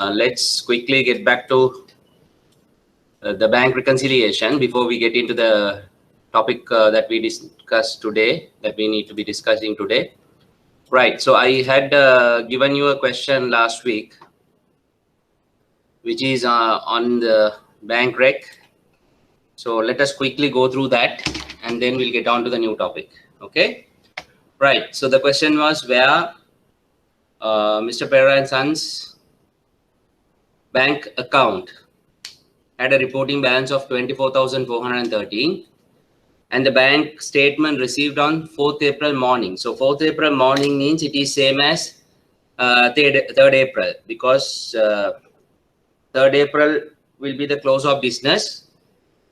Let's quickly get back to the bank reconciliation before we get into the topic that we discussed today, that we need to be discussing today. Right. So I had given you a question last week, which is on the bank rec. So let us quickly go through that, and then we'll get on to the new topic. Okay. Right. So the question was where Mr. Pereira and Sons bank account had a reporting balance of 24,413, and the bank statement received on 4th April morning. So 4th April morning means it is same as 3rd April, because 3rd April will be the close of business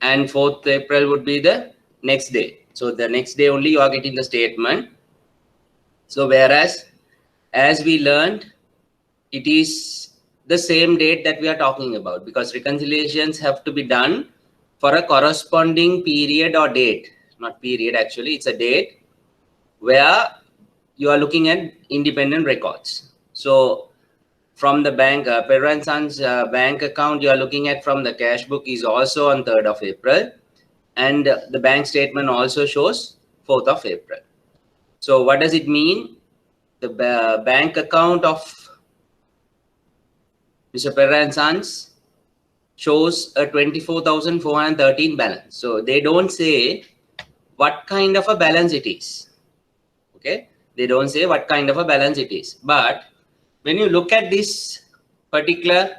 and 4th April would be the next day. So the next day only you are getting the statement. So whereas as we learned, it is the same date that we are talking about, because reconciliations have to be done for a corresponding period or date, not period actually, it's a date where you are looking at independent records. So from the bank, Pereira and Sons bank account you are looking at from the cash book is also on 3rd of April, and the bank statement also shows 4th of April. So what does it mean? The bank account of Mr. Pereira and Sons shows a 24,413 balance. So they don't say what kind of a balance it is. Okay, they don't say what kind of a balance it is. But when you look at this particular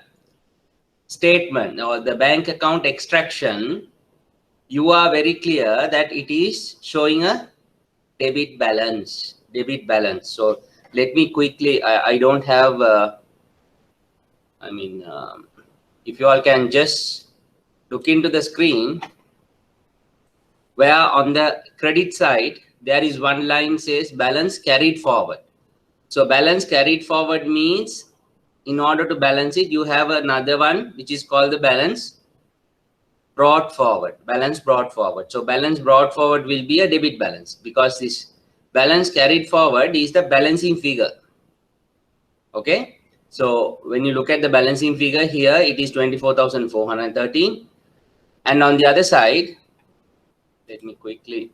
statement or the bank account extraction, you are very clear that it is showing a debit balance. Debit balance. So let me quickly. I don't have. If you all can just look into the screen, where on the credit side, there is one line says balance carried forward. So balance carried forward means in order to balance it, you have another one, which is called the balance brought forward. Balance brought forward. So balance brought forward will be a debit balance, because this balance carried forward is the balancing figure. Okay. So when you look at the balancing figure here, it is 24,413. And on the other side, let me quickly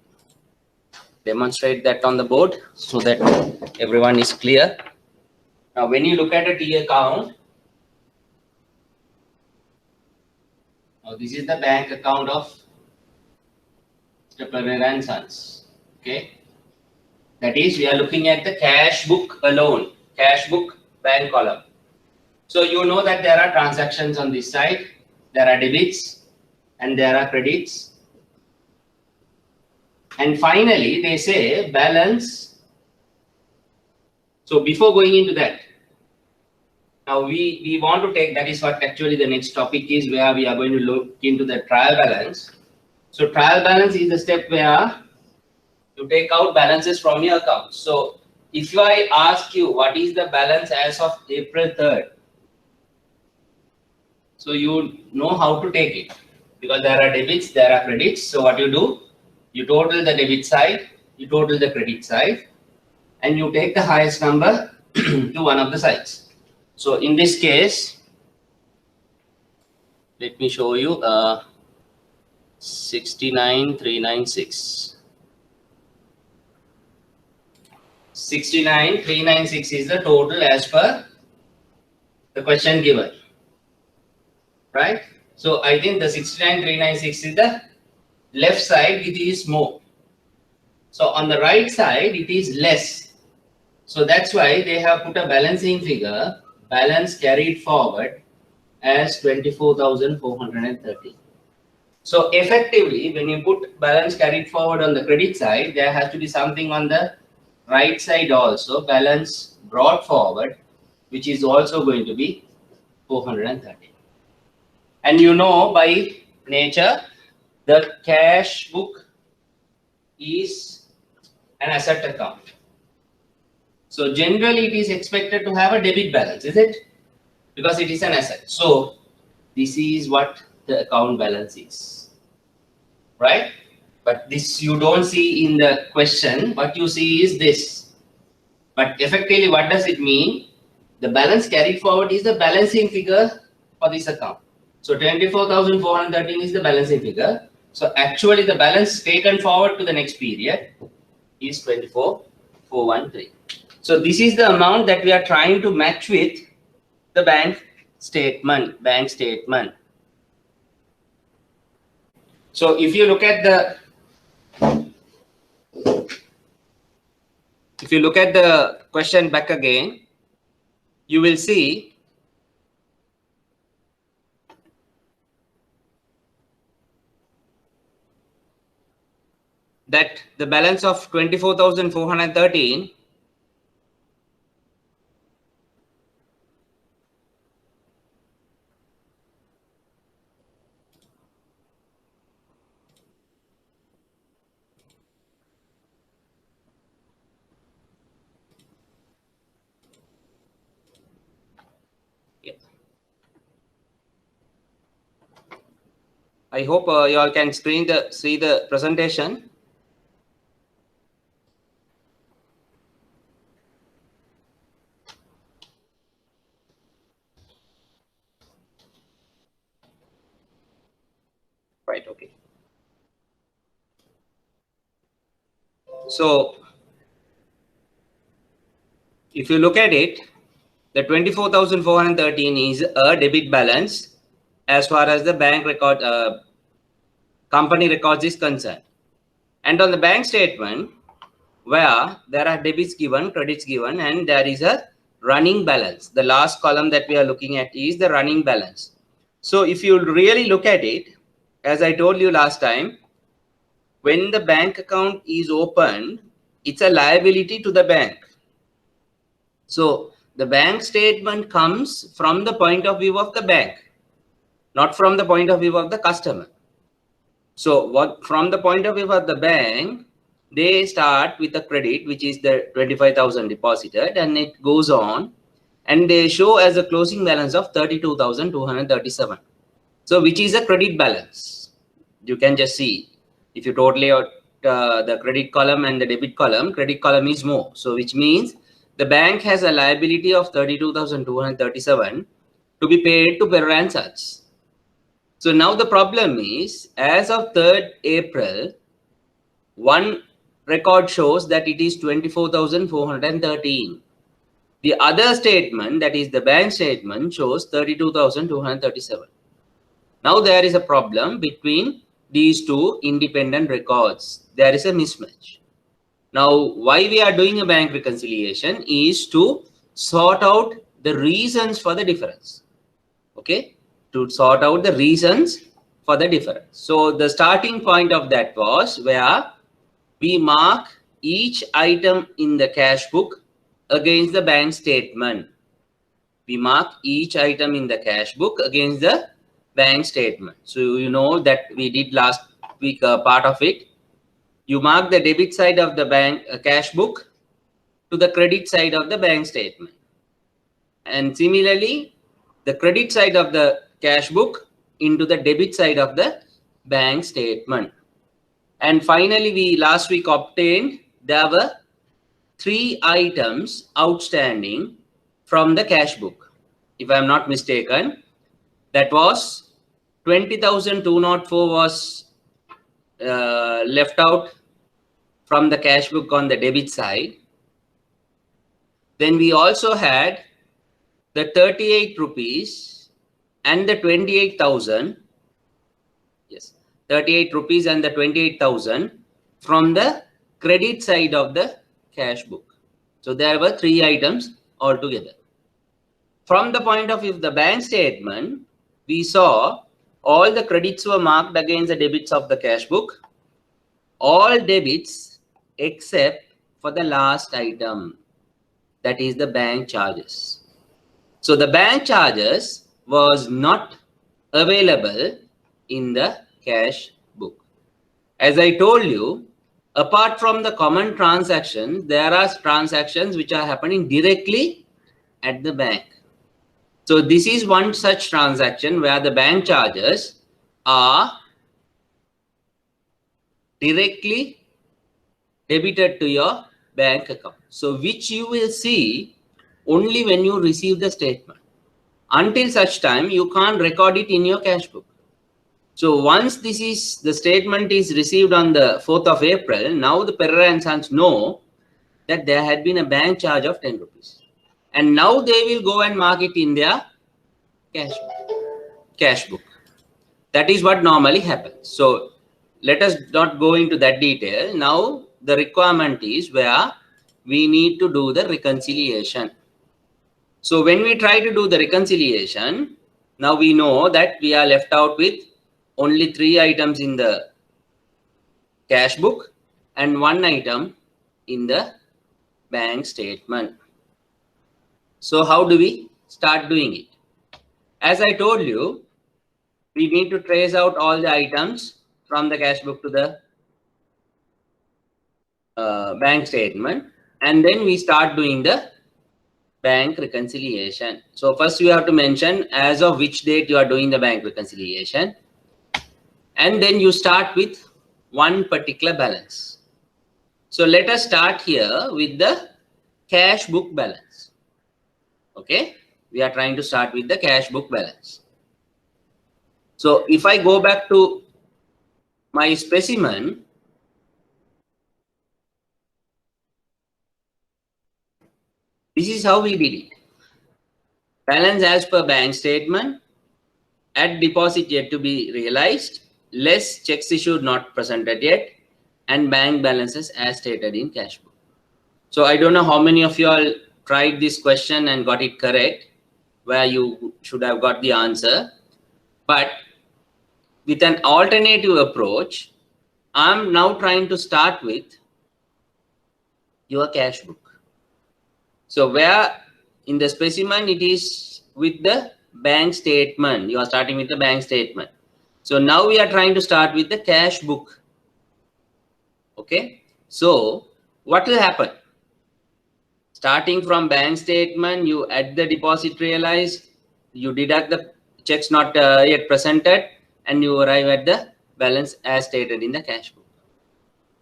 demonstrate that on the board so that everyone is clear. Now, when you look at a T account, now this is the bank account of Mr. Pereira and Sons. Okay. That is, we are looking at the cash book alone, cash book bank column. So you know that there are transactions on this side, there are debits and there are credits. And finally, they say balance. So before going into that, now we want to take, that is what actually the next topic is, where we are going to look into the trial balance. So trial balance is the step where you take out balances from your account. So if I ask you what is the balance as of April 3rd, so you know how to take it, because there are debits, there are credits. So what you do, you total the debit side, you total the credit side, and you take the highest number to one of the sides. So in this case, let me show you 69,396. 69,396 is the total as per the question given. Right? So I think the 69,396 is the left side, it is more. So on the right side, it is less. So that's why they have put a balancing figure, balance carried forward, as 24,430. So effectively, when you put balance carried forward on the credit side, there has to be something on the right side also, balance brought forward, which is also going to be 430. And you know by nature, the cash book is an asset account. So generally it is expected to have a debit balance, is it? Because it is an asset. So this is what the account balance is, right? But this you don't see in the question. What you see is this. But effectively, what does it mean? The balance carried forward is the balancing figure for this account. So 24,413 is the balancing figure. So actually the balance taken forward to the next period is 24,413. So this is the amount that we are trying to match with the bank statement. So if you look at the question back again, you will see that the balance of 24,413 I hope you all can see the presentation. Right, okay. So if you look at it, the 24,413 is a debit balance as far as the bank record, company records is concerned. And on the bank statement, where there are debits given, credits given, and there is a running balance. The last column that we are looking at is the running balance. So if you really look at it, as I told you last time, when the bank account is opened, it's a liability to the bank. So the bank statement comes from the point of view of the bank, not from the point of view of the customer. So what from the point of view of the bank, they start with a credit, which is the 25,000 deposited, and it goes on, and they show as a closing balance of 32,237. So which is a credit balance. You can just see if you totally out the credit column and the debit column, credit column is more. So which means the bank has a liability of 32,237 to be paid to bearer and such. So now the problem is, as of 3rd April, one record shows that it is 24,413. The other statement, that is the bank statement, shows 32,237. Now there is a problem between these two independent records. There is a mismatch. Now, why we are doing a bank reconciliation is to sort out the reasons for the difference. Okay, to sort out the reasons for the difference. So the starting point of that was where we mark each item in the cash book against the bank statement. We mark each item in the cash book against the bank statement. So you know that we did last week part of it. You mark the debit side of the bank cash book to the credit side of the bank statement. And similarly, the credit side of the cash book into the debit side of the bank statement. And finally, we last week obtained there were 3 items outstanding from the cash book. If I am not mistaken, that was 20,204 was left out from the cash book on the debit side. Then we also had the 38 rupees and the 28,000. Yes, 38 rupees and the 28,000 from the credit side of the cash book. So there were 3 items altogether. From the point of view of the bank statement, we saw all the credits were marked against the debits of the cash book. All debits except for the last item, that is the bank charges. So the bank charges was not available in the cash book. As I told you, apart from the common transactions, there are transactions which are happening directly at the bank. So this is one such transaction where the bank charges are directly debited to your bank account. So which you will see only when you receive the statement. Until such time, you can't record it in your cash book. So once the statement is received on the 4th of April, now the Pereira and Sons know that there had been a bank charge of 10 rupees. And now they will go and mark it in their cash book. That is what normally happens. So let us not go into that detail. Now the requirement is where we need to do the reconciliation. So when we try to do the reconciliation, now we know that we are left out with only 3 items in the cash book and 1 item in the bank statement. So how do we start doing it? As I told you, we need to trace out all the items from the cash book to the bank statement, and then we start doing the bank reconciliation. So first you have to mention as of which date you are doing the bank reconciliation, and then you start with one particular balance. So let us start here with the cash book balance. Okay, we are trying to start with the cash book balance. So if I go back to my specimen, this is how we did it. Balance as per bank statement, at deposit yet to be realized, less checks issued not presented yet, and bank balances as stated in cash book. So I don't know how many of you all tried this question and got it correct, where you should have got the answer. But with an alternative approach, I'm now trying to start with your cash book. So where in the specimen it is with the bank statement, you are starting with the bank statement. So now we are trying to start with the cash book. Okay, so what will happen? Starting from bank statement, you add the deposit realized, you deduct the checks not yet presented, and you arrive at the balance as stated in the cash book.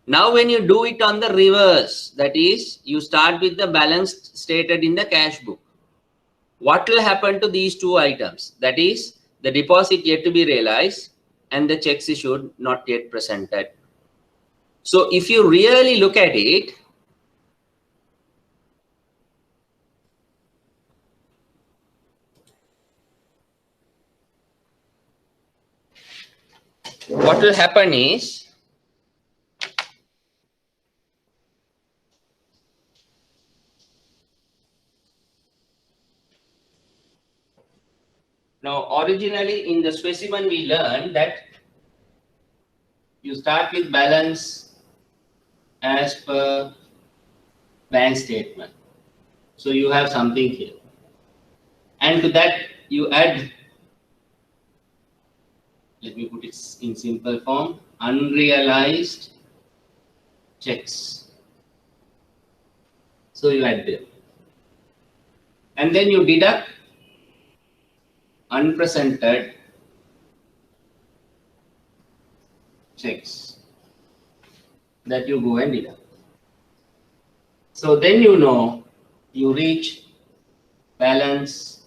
Now when you do it on the reverse, that is, you start with the balance stated in the cash book, what will happen to these 2 items? That is, the deposit yet to be realized and the checks issued not yet presented. So if you really look at it, what will happen is, now originally in the specimen we learned that you start with balance as per bank statement. So you have something here, and to that you add, let me put it in simple form, unrealized checks. So you add them, and then you deduct unpresented checks that you go and deduct. So then you know you reach balance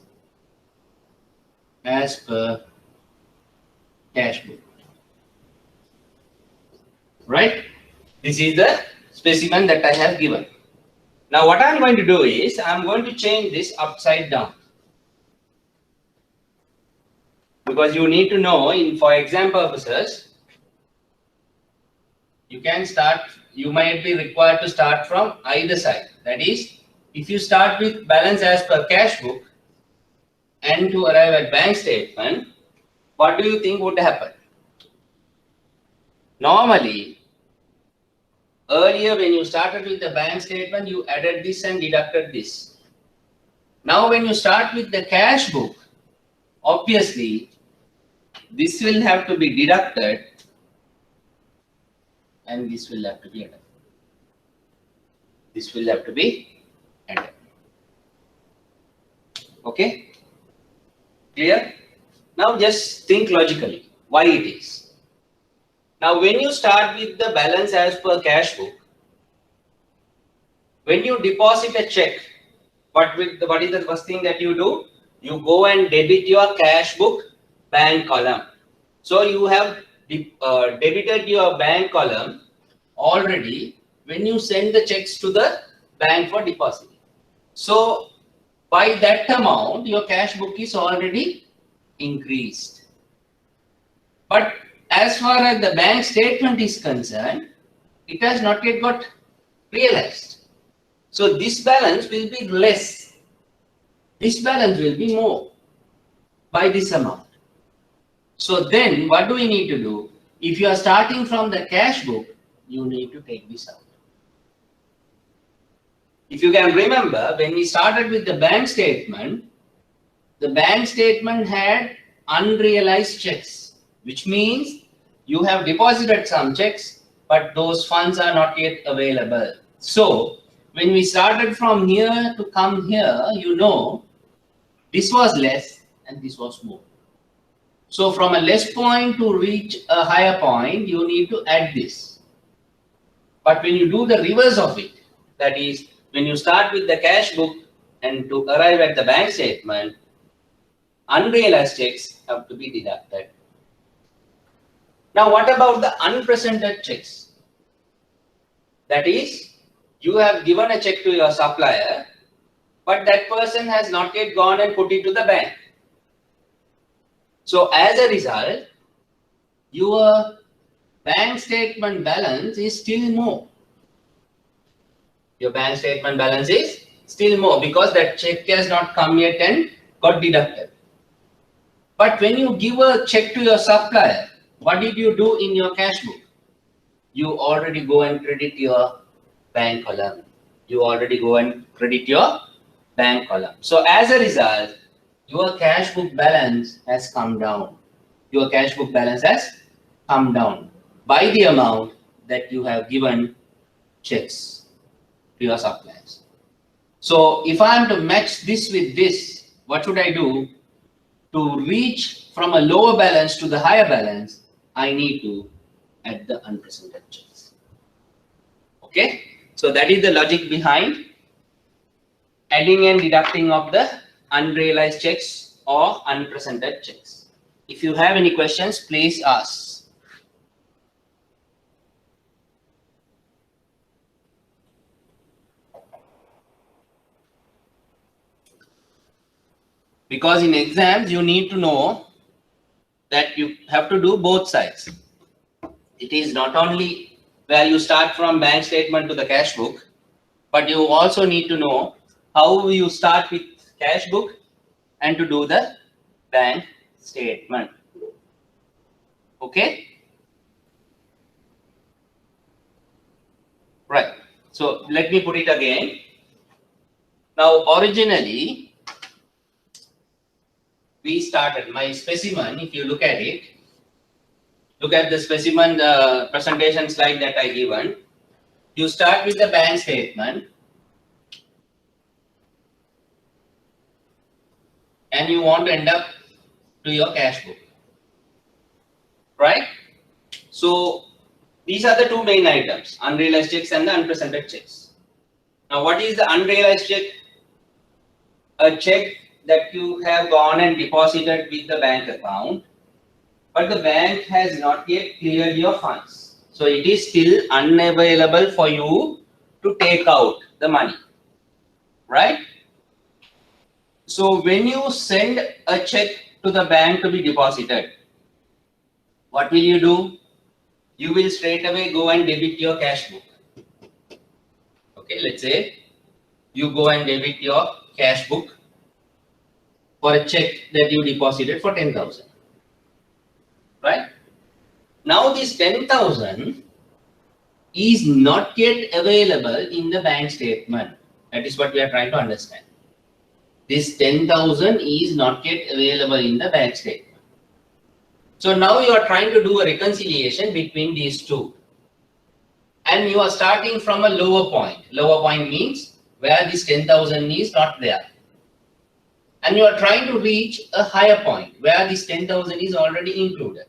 as per cash book. Right? This is the specimen that I have given. Now what I'm going to do is I'm going to change this upside down, because you need to know, for exam purposes, you can start, you might be required to start from either side. That is, if you start with balance as per cash book and to arrive at bank statement, what do you think would happen? Normally, earlier when you started with the bank statement, you added this and deducted this. Now when you start with the cash book, obviously this will have to be deducted and this will have to be added. This will have to be added. Okay? Clear? Now just think logically why it is. Now when you start with the balance as per cash book, when you deposit a check, what is the first thing that you do? You go and debit your cash book bank column. So you have debited your bank column already when you send the checks to the bank for deposit. So by that amount, your cash book is already increased. But as far as the bank statement is concerned, it has not yet got realized. So this balance will be less. This balance will be more by this amount. So then what do we need to do? If you are starting from the cash book, you need to take this out. If you can remember, when we started with the bank statement had unrealized checks, which means you have deposited some checks, but those funds are not yet available. So when we started from here to come here, you know, this was less and this was more. So from a less point to reach a higher point, you need to add this. But when you do the reverse of it, that is, when you start with the cash book and to arrive at the bank statement, unrealized checks have to be deducted. Now, what about the unpresented checks? That is, you have given a check to your supplier, but that person has not yet gone and put it to the bank. So as a result, your bank statement balance is still more. Your bank statement balance is still more because that check has not come yet and got deducted. But when you give a check to your supplier, what did you do in your cash book? You already go and credit your bank column. You already go and credit your bank column. So as a result, your cash book balance has come down. Your cash book balance has come down by the amount that you have given checks to your suppliers. So if I am to match this with this, what should I do? To reach from a lower balance to the higher balance, I need to add the unpresented checks. Okay, so that is the logic behind adding and deducting of the unrealized checks or unpresented checks. If you have any questions, please ask. Because in exams, you need to know that you have to do both sides. It is not only where you start from bank statement to the cash book, but you also need to know how you start with cash book and to do the bank statement. Okay? Right. So let me put it again. Now, originally, we started my specimen. If you look at it, look at the specimen presentation slide that I given. You start with the bank statement and you want to end up to your cash book, right? So these are the two main items, unrealized checks and the unpresented checks. Now, what is the unrealized check? A check that you have gone and deposited with the bank account, but the bank has not yet cleared your funds. So it is still unavailable for you to take out the money, right? So when you send a check to the bank to be deposited, what will you do? You will straight away go and debit your cash book. Okay, let's say you go and debit your cash book for a check that you deposited for 10,000, right? Now this 10,000 is not yet available in the bank statement. That is what we are trying to understand. This 10,000 is not yet available in the bank statement. So now you are trying to do a reconciliation between these two. And you are starting from a lower point. Lower point means where this 10,000 is not there. And you are trying to reach a higher point where this 10,000 is already included.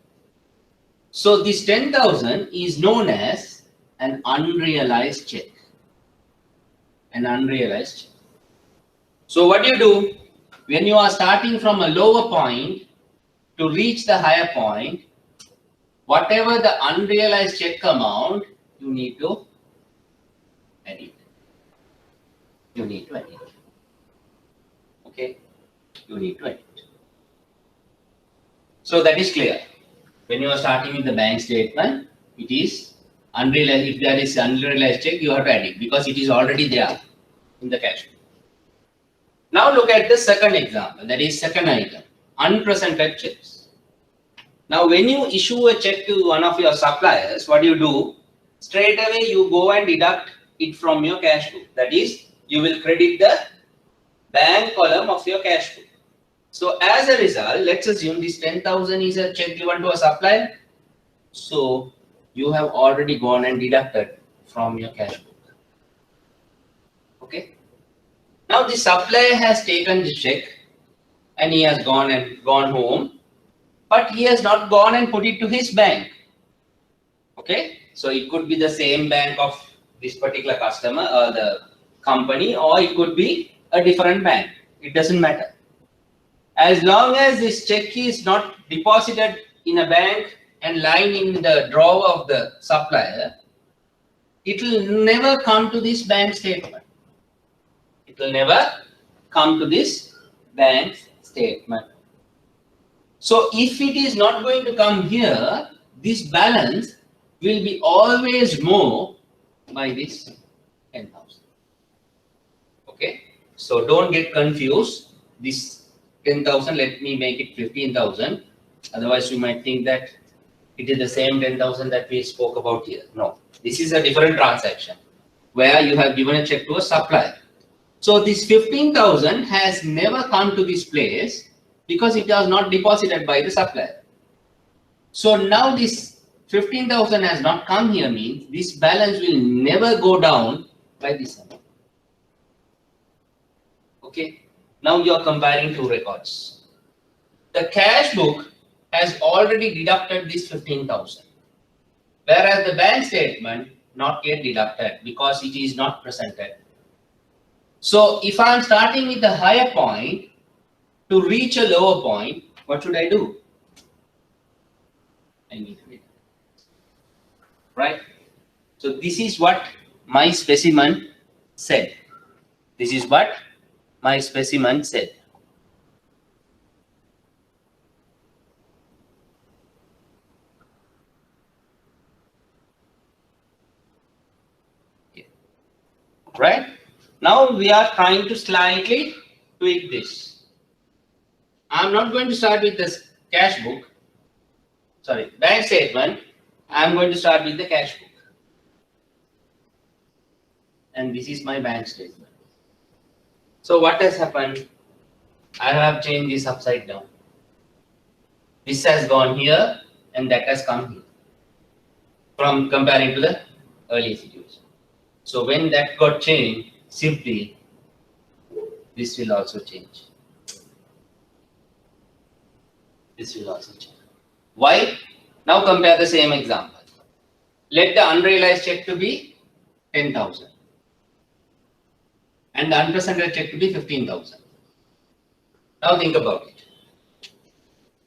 So this 10,000 is known as an unrealized check. An unrealized check. So what do you do when you are starting from a lower point to reach the higher point? Whatever the unrealized check amount, you need to edit. You need to edit. Okay, you need to edit. So that is clear. When you are starting with the bank statement, it is unrealized. If there is unrealized check, you have to edit because it is already there in the cash flow. Now look at the second example, that is second item, unpresented checks. Now when you issue a check to one of your suppliers, what do you do? Straight away you go and deduct it from your cash book. That is, you will credit the bank column of your cash book. So as a result, let's assume this 10,000 is a check given to a supplier. So you have already gone and deducted from your cash book. Okay. Now the supplier has taken the check and he has gone home, but he has not gone and put it to his bank. Okay, so it could be the same bank of this particular customer or the company, or it could be a different bank. It doesn't matter. As long as this check is not deposited in a bank and lying in the drawer of the supplier, it will never come to this bank statement. It will never come to this bank statement. So if it is not going to come here, this balance will be always more by this 10,000. Okay, so don't get confused. This 10,000, let me make it 15,000. Otherwise, you might think that it is the same 10,000 that we spoke about here. No, this is a different transaction where you have given a check to a supplier. So this 15,000 has never come to this place because it was not deposited by the supplier. So now this 15,000 has not come here means this balance will never go down by this amount. Okay. Now you are comparing two records. The cash book has already deducted this 15,000, whereas the bank statement not yet deducted because it is not presented. So if I am starting with the higher point to reach a lower point, what should I do? I need to read. Right? So this is what my specimen said. This is what my specimen said. Okay. Right? Now we are trying to slightly tweak this. I'm not going to start with this cash book. Sorry, bank statement. I'm going to start with the cash book. And this is my bank statement. So what has happened? I have changed this upside down. This has gone here and that has come here from comparing to the earlier situation. So when that got changed, simply this will also change. This will also change. Why? Now compare the same example. Let the unrealized check to be 10,000 and the unpresented check to be 15,000. Now think about it.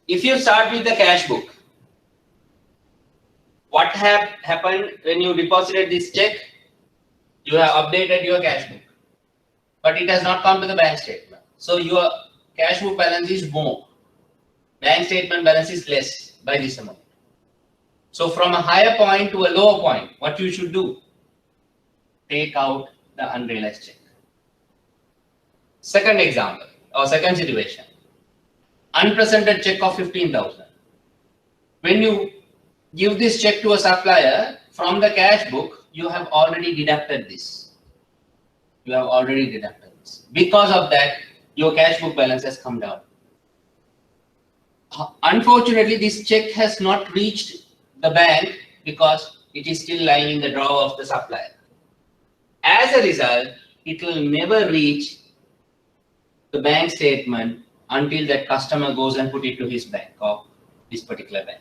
If you start with the cash book, what happened when you deposited this check? You have updated your cash book, but it has not come to the bank statement. So your cash book balance is more. Bank statement balance is less by this amount. So from a higher point to a lower point, what you should do? Take out the unrealized check. Second example or second situation. Unpresented check of 15,000. When you give this check to a supplier from the cash book, you have already deducted this. You have already deducted this. Because of that, your cash book balance has come down. Unfortunately, this check has not reached the bank because it is still lying in the drawer of the supplier. As a result, it will never reach the bank statement until that customer goes and put it to his bank or this particular bank.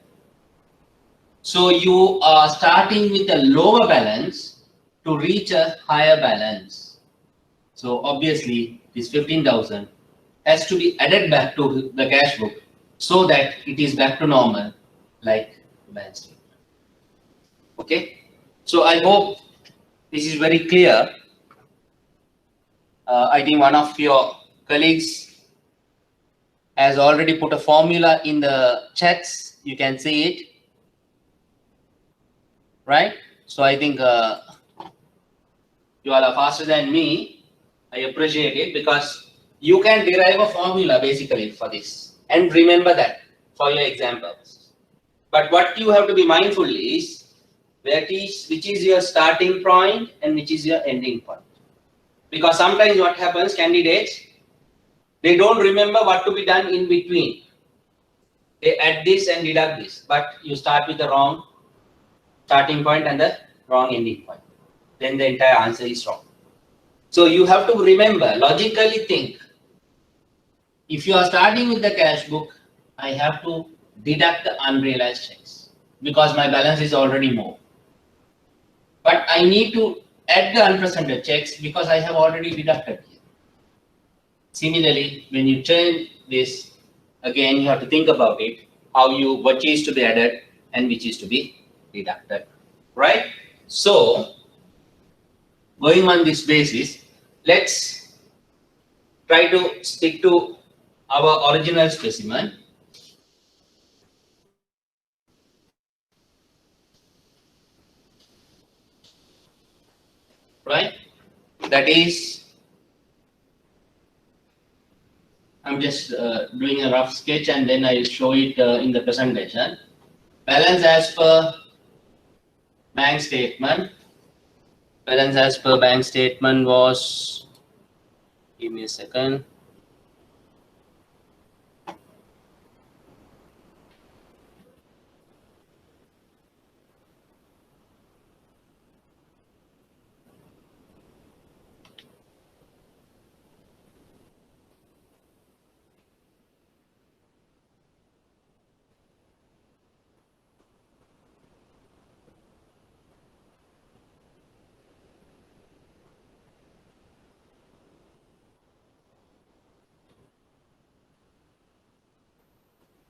So you are starting with a lower balance to reach a higher balance. So obviously this 15,000 has to be added back to the cash book so that it is back to normal like balance statement. Okay. So I hope this is very clear. I think one of your colleagues has already put a formula in the chats. You can see it, right? So I think you all are faster than me. I appreciate it because you can derive a formula basically for this and remember that for your exam purposes. But what you have to be mindful is which is your starting point and which is your ending point. Because sometimes what happens, candidates, they don't remember what to be done in between. They add this and deduct this, but you start with the wrong starting point and the wrong ending point. Then the entire answer is wrong. So you have to remember, logically think. If you are starting with the cash book, I have to deduct the unrealized checks because my balance is already more. But I need to add the unpresented checks because I have already deducted here. Similarly, when you turn this, again, you have to think about it, which is to be added and which is to be deducted, right? So, going on this basis, let's try to stick to our original specimen. Right? That is, I'm just doing a rough sketch and then I'll show it in the presentation. Balance as per bank statement. Balance as per bank statement was, give me a second.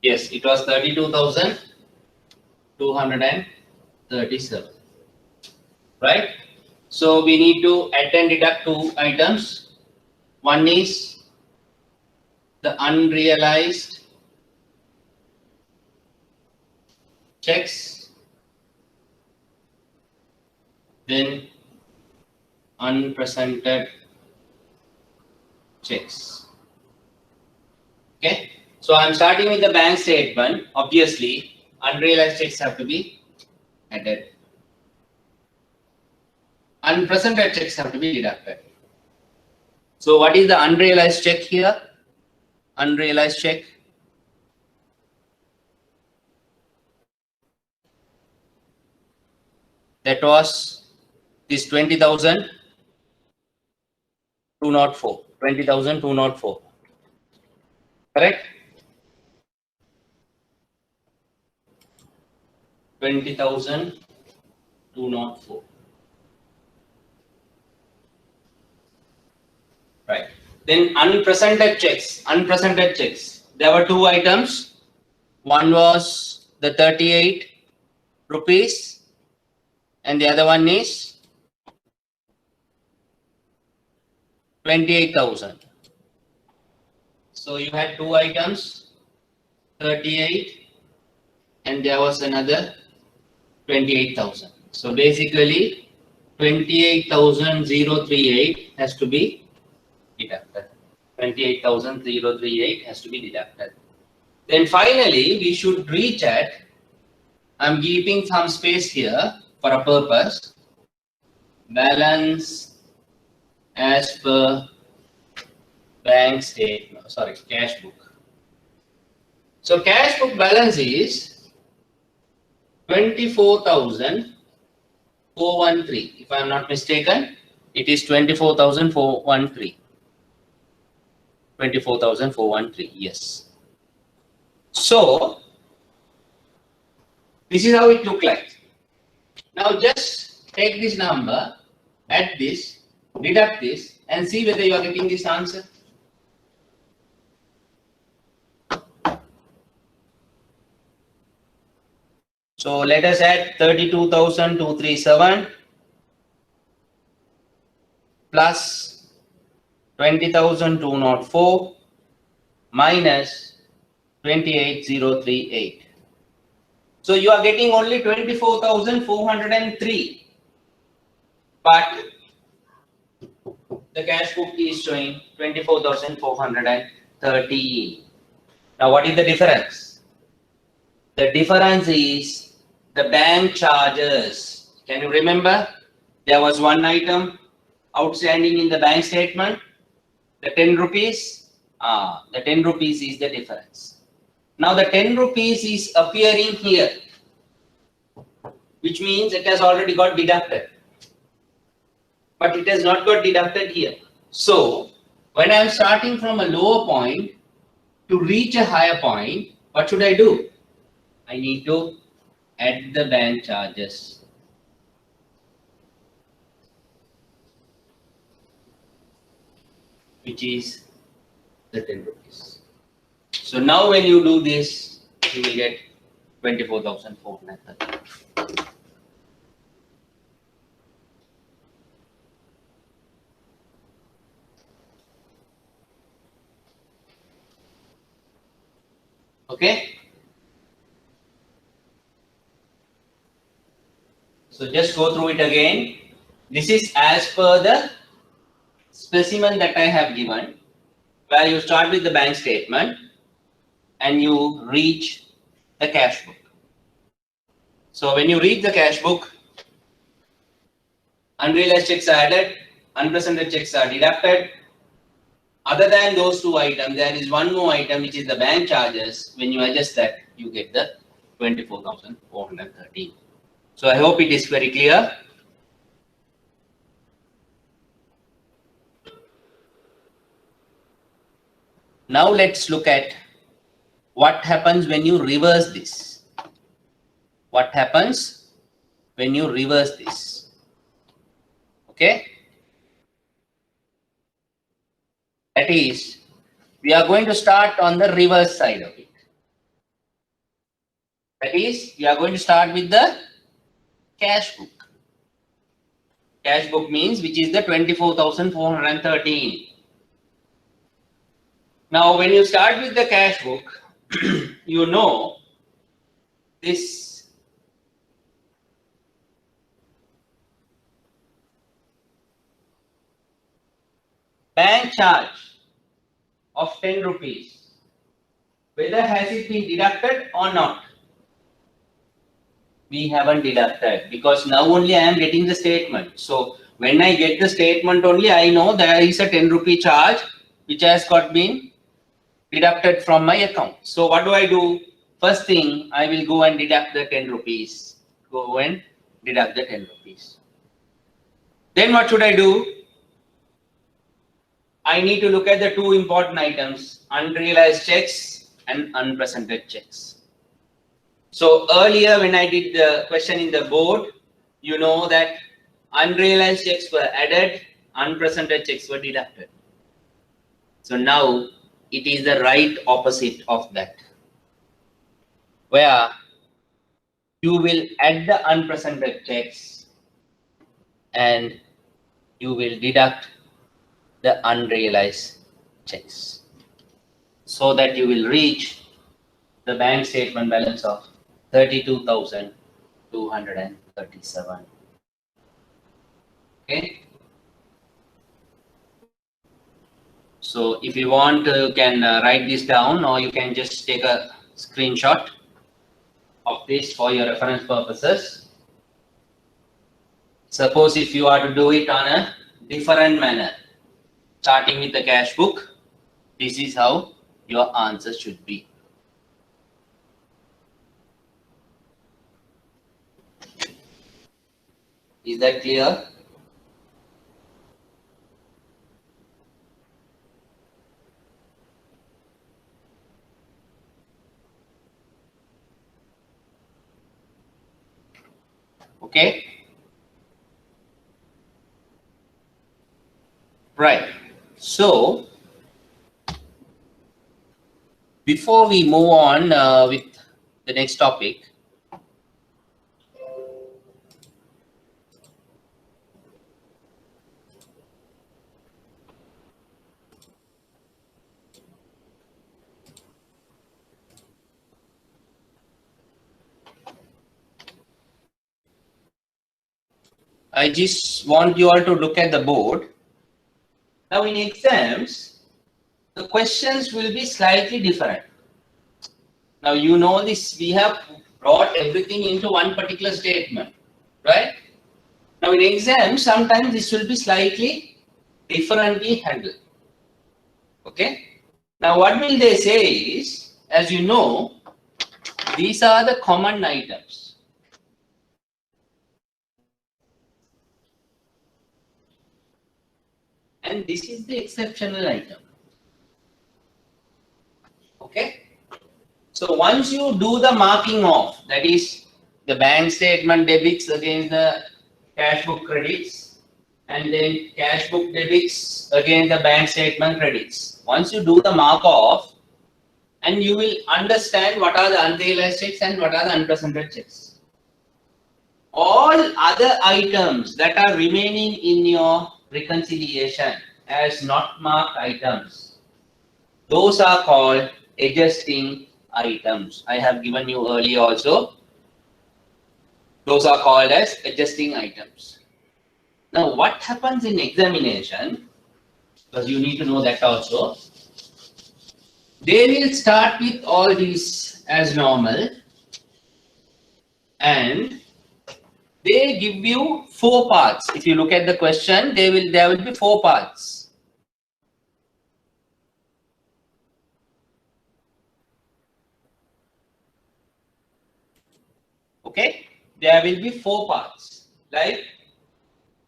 Yes, it was 32,237. Right? So we need to add and deduct two items. One is the unrealized checks, then unpresented checks. Okay, so I'm starting with the bank statement. Obviously, unrealized checks have to be added. Unpresented checks have to be deducted. So what is the unrealized check here? Unrealized check. That was this 20,204. 20,204. Correct? 20,204. Right. Then unpresented checks. Unpresented checks. There were two items. One was the 38 rupees and the other one is 28,000. So you had two items, 38 and there was another 28,000. So basically 28,038 has to be deducted. 28,038 has to be deducted. Then finally we should reach at, I'm keeping some space here for a purpose, balance as per bank statement, sorry, cash book. So cash book balance is 24,413. If I am not mistaken, it is 24,413. 24,413, yes. So this is how it look like. Now just take this number, add this, deduct this, and see whether you are getting this answer. So let us add 32,237 plus 20,204 minus 28,038. So you are getting only 24,403, but the cash book is showing 24,413. Now what is the difference? The difference is the bank charges. Can you remember? There was one item outstanding in the bank statement, the 10 rupees. The 10 rupees is the difference. Now the 10 rupees is appearing here, which means it has already got deducted, but it has not got deducted here. So when I am starting from a lower point to reach a higher point, what should I do? I need to add the bank charges. Which is the 10 rupees. So now when you do this, you will get 24,430. Okay. So just go through it again. This is as per the specimen that I have given, where you start with the bank statement and you reach the cash book. So when you read the cash book, unrealized checks are added, unpresented checks are deducted. Other than those two items, there is one more item which is the bank charges. When you adjust that, you get the 24,413. So I hope it is very clear. Now let's look at what happens when you reverse this. What happens when you reverse this? Okay. That is, we are going to start on the reverse side of it. That is, we are going to start with the cash book. Cash book means which is the 24,413. Now, when you start with the cash book, you know this bank charge of 10 rupees, whether has it been deducted or not. We haven't deducted because now only I am getting the statement. So when I get the statement only, I know there is a 10 rupee charge which has got been deducted from my account. So what do? First thing, I will go and deduct the 10 rupees. Go and deduct the 10 rupees. Then what should I do? I need to look at the two important items, unrealized checks and unpresented checks. So earlier when I did the question in the board, you know that unrealized checks were added, unpresented checks were deducted. So now it is the right opposite of that, where you will add the unpresented checks and you will deduct the unrealized checks, so that you will reach the bank statement balance of 32,237. Okay. So if you want, you can write this down, or you can just take a screenshot of this for your reference purposes. Suppose if you are to do it on a different manner, starting with the cash book, this is how your answer should be. Is that clear? Okay. Right. So before we move on with the next topic, I just want you all to look at the board. Now in exams, the questions will be slightly different. Now you know this, we have brought everything into one particular statement, right? Now in exams, sometimes this will be slightly differently handled. Okay. Now what will they say is, as you know, these are the common items. And this is the exceptional item. Okay. So once you do the marking off, that is the bank statement debits against the cash book credits, and then cash book debits against the bank statement credits. Once you do the mark off, and you will understand what are the unrealized checks and what are the unpresented checks. All other items that are remaining in your reconciliation as not marked items, those are called adjusting items. I have given you earlier also. Those are called as adjusting items. Now what happens in examination, because you need to know that also, they will start with all these as normal and they give you 4 parts. If you look at the question, there will be 4 parts. Okay, there will be 4 parts, like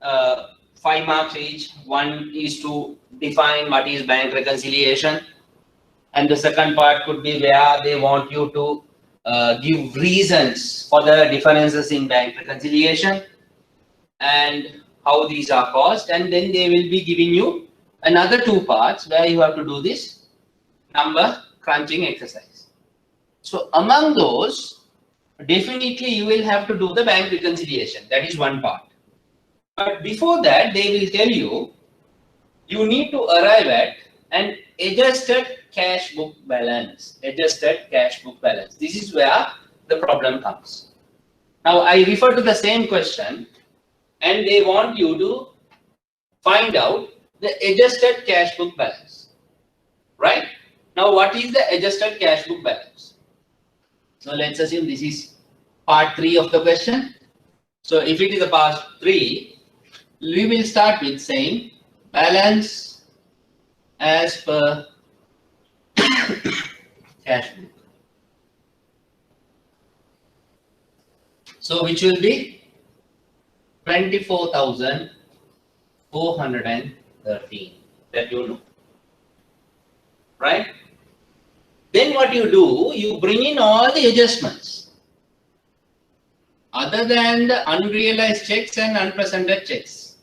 5 marks each. One is to define what is bank reconciliation, and the second part could be where they want you to give reasons for the differences in bank reconciliation and how these are caused, and then they will be giving you another 2 parts where you have to do this number crunching exercise. So among those, definitely you will have to do the bank reconciliation. That is one part. But before that, they will tell you, you need to arrive at an adjusted cash book balance. Adjusted cash book balance. This is where the problem comes. Now I refer to the same question and they want you to find out the adjusted cash book balance. Right? Now what is the adjusted cash book balance? So let's assume this is part 3 of the question. So if it is a part 3, we will start with saying balance as per cash book. So which will be 24,413, that you know, right? Then what you do, you bring in all the adjustments other than the unrealized checks and unpresented checks.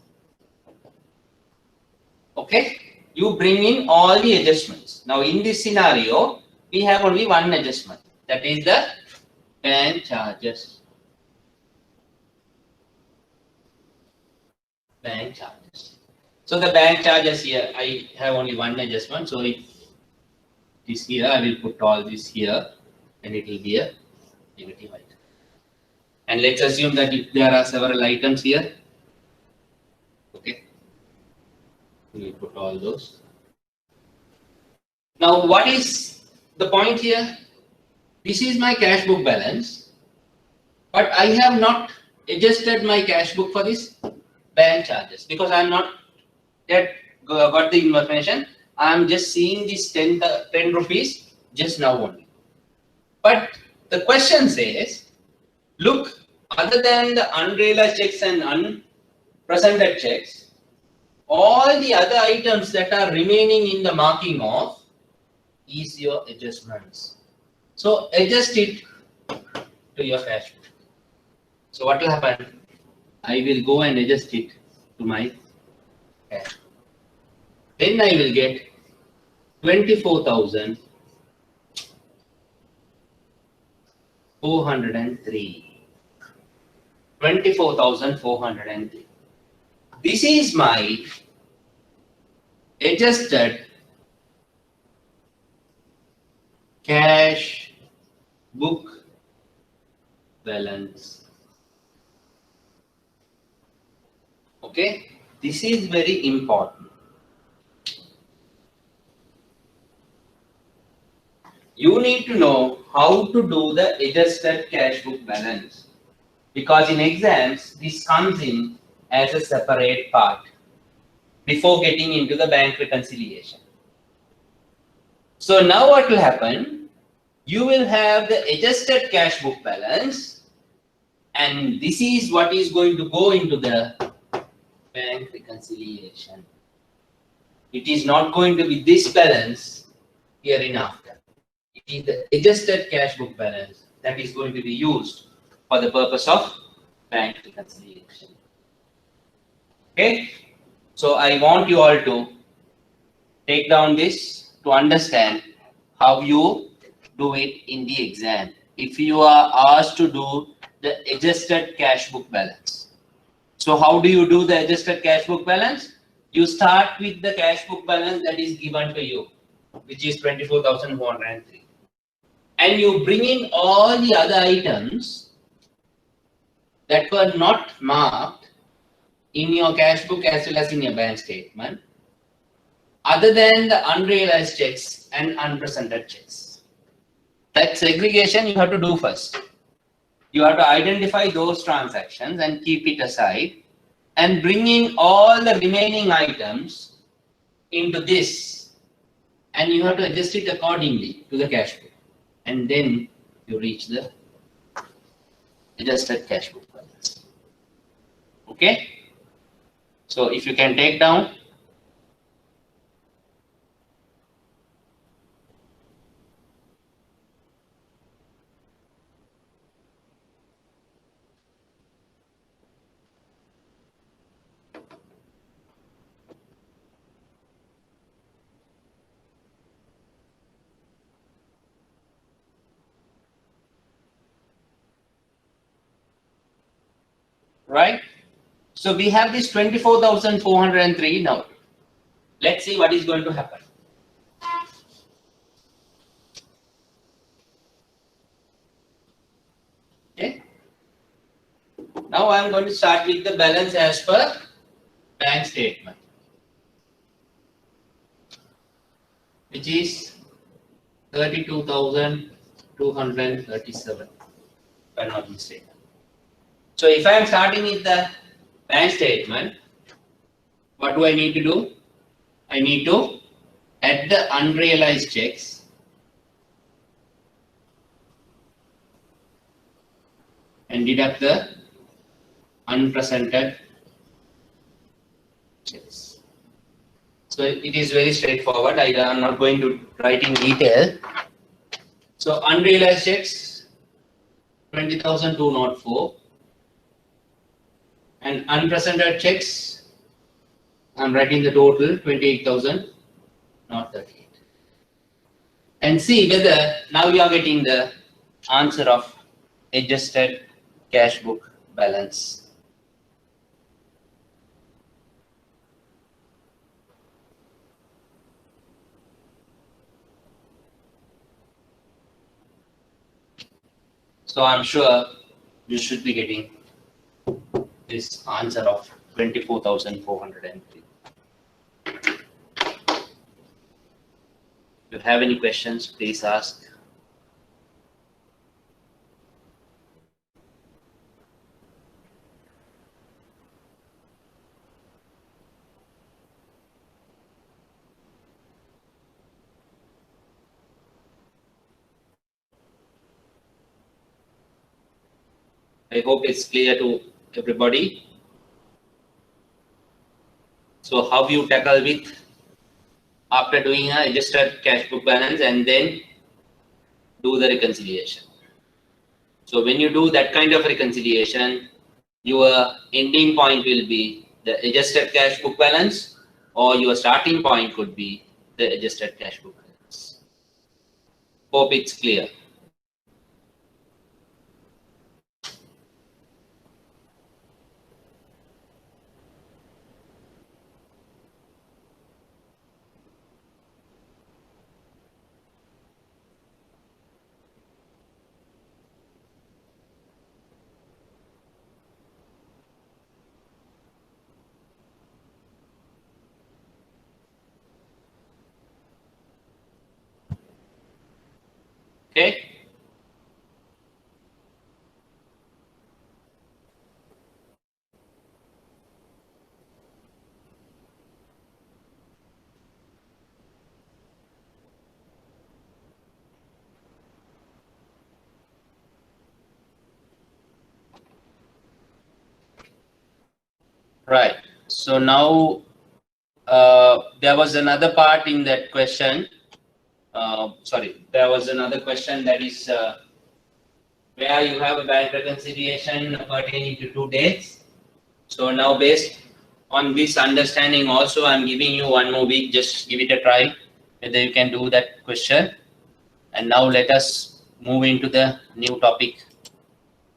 Okay, you bring in all the adjustments. Now in this scenario, we have only one adjustment, that is the bank charges. Bank charges. So the bank charges here, I have only one adjustment. So if this here, I will put all this here and it will be a negative item. And let's assume that if there are several items here, okay, we will put all those. Now what is the point here? This is my cash book balance, but I have not adjusted my cash book for this bank charges because I am not yet got the information. I am just seeing this 10 rupees just now only. But the question says, look, other than the unrealized checks and unpresented checks, all the other items that are remaining in the marking off is your adjustments. So adjust it to your cash book. So what will happen? I will go and adjust it to my cash book. Then I will get 24,403. 24,403. This is my adjusted cash book balance. Okay, this is very important. You need to know how to do the adjusted cash book balance, because in exams this comes in as a separate part before getting into the bank reconciliation. So now what will happen? You will have the adjusted cash book balance, and this is what is going to go into the bank reconciliation. It is not going to be this balance hereinafter. It is the adjusted cash book balance that is going to be used for the purpose of bank reconciliation. Okay, so I want you all to take down this to understand how you do it in the exam if you are asked to do the adjusted cash book balance. So how do you do the adjusted cash book balance? You start with the cash book balance that is given to you, which is 24,403. And you bring in all the other items that were not marked in your cash book as well as in your bank statement, other than the unrealized checks and unpresented checks. That segregation you have to do first. You have to identify those transactions and keep it aside and bring in all the remaining items into this, and you have to adjust it accordingly to the cash book, and then you reach the adjusted cash book balance. Okay, so if you can take down. Right? So we have this 24,403 now. Let's see what is going to happen. Okay. Now I am going to start with the balance as per bank statement, which is 32,237, if I am not mistaken. So if I am starting with the bank statement, what do I need to do? I need to add the unrealized checks and deduct the unpresented checks. So it is very straightforward. I am not going to write in detail. So unrealized checks 20,204. And unpresented checks, I'm writing the total 28,038. And see whether now you are getting the answer of adjusted cash book balance. So I'm sure you should be getting this answer of 24,403. If you have any questions, please ask. I hope it's clear to everybody. So how you tackle with after doing a adjusted cash book balance and then do the reconciliation. So when you do that kind of reconciliation, your ending point will be the adjusted cash book balance or your starting point could be the adjusted cash book balance. Hope it's clear. Okay. Right. So now there was another part in that question. Sorry, there was another question that is where you have a bank reconciliation pertaining to 2 dates. So now based on this understanding also, I'm giving you one more week, just give it a try, whether you can do that question. And now let us move into the new topic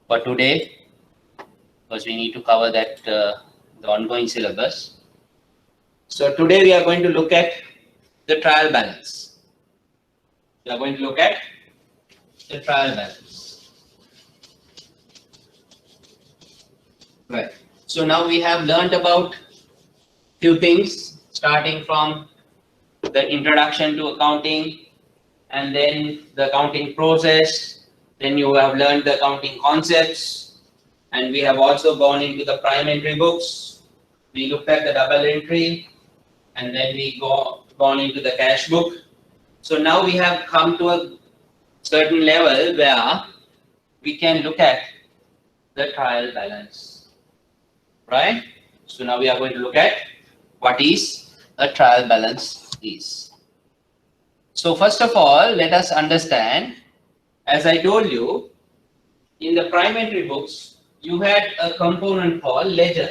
for today, because we need to cover that the ongoing syllabus. So today we are going to look at the trial balance. We are going to look at the trial balance. Right. So now we have learned about few things, starting from the introduction to accounting, and then the accounting process. Then you have learned the accounting concepts, and we have also gone into the prime entry books. We looked at the double entry, and then we gone into the cash book. So now we have come to a certain level where we can look at the trial balance, right? So now we are going to look at what is a trial balance is. So first of all, let us understand, as I told you, in the prime entry books, you had a component called ledger.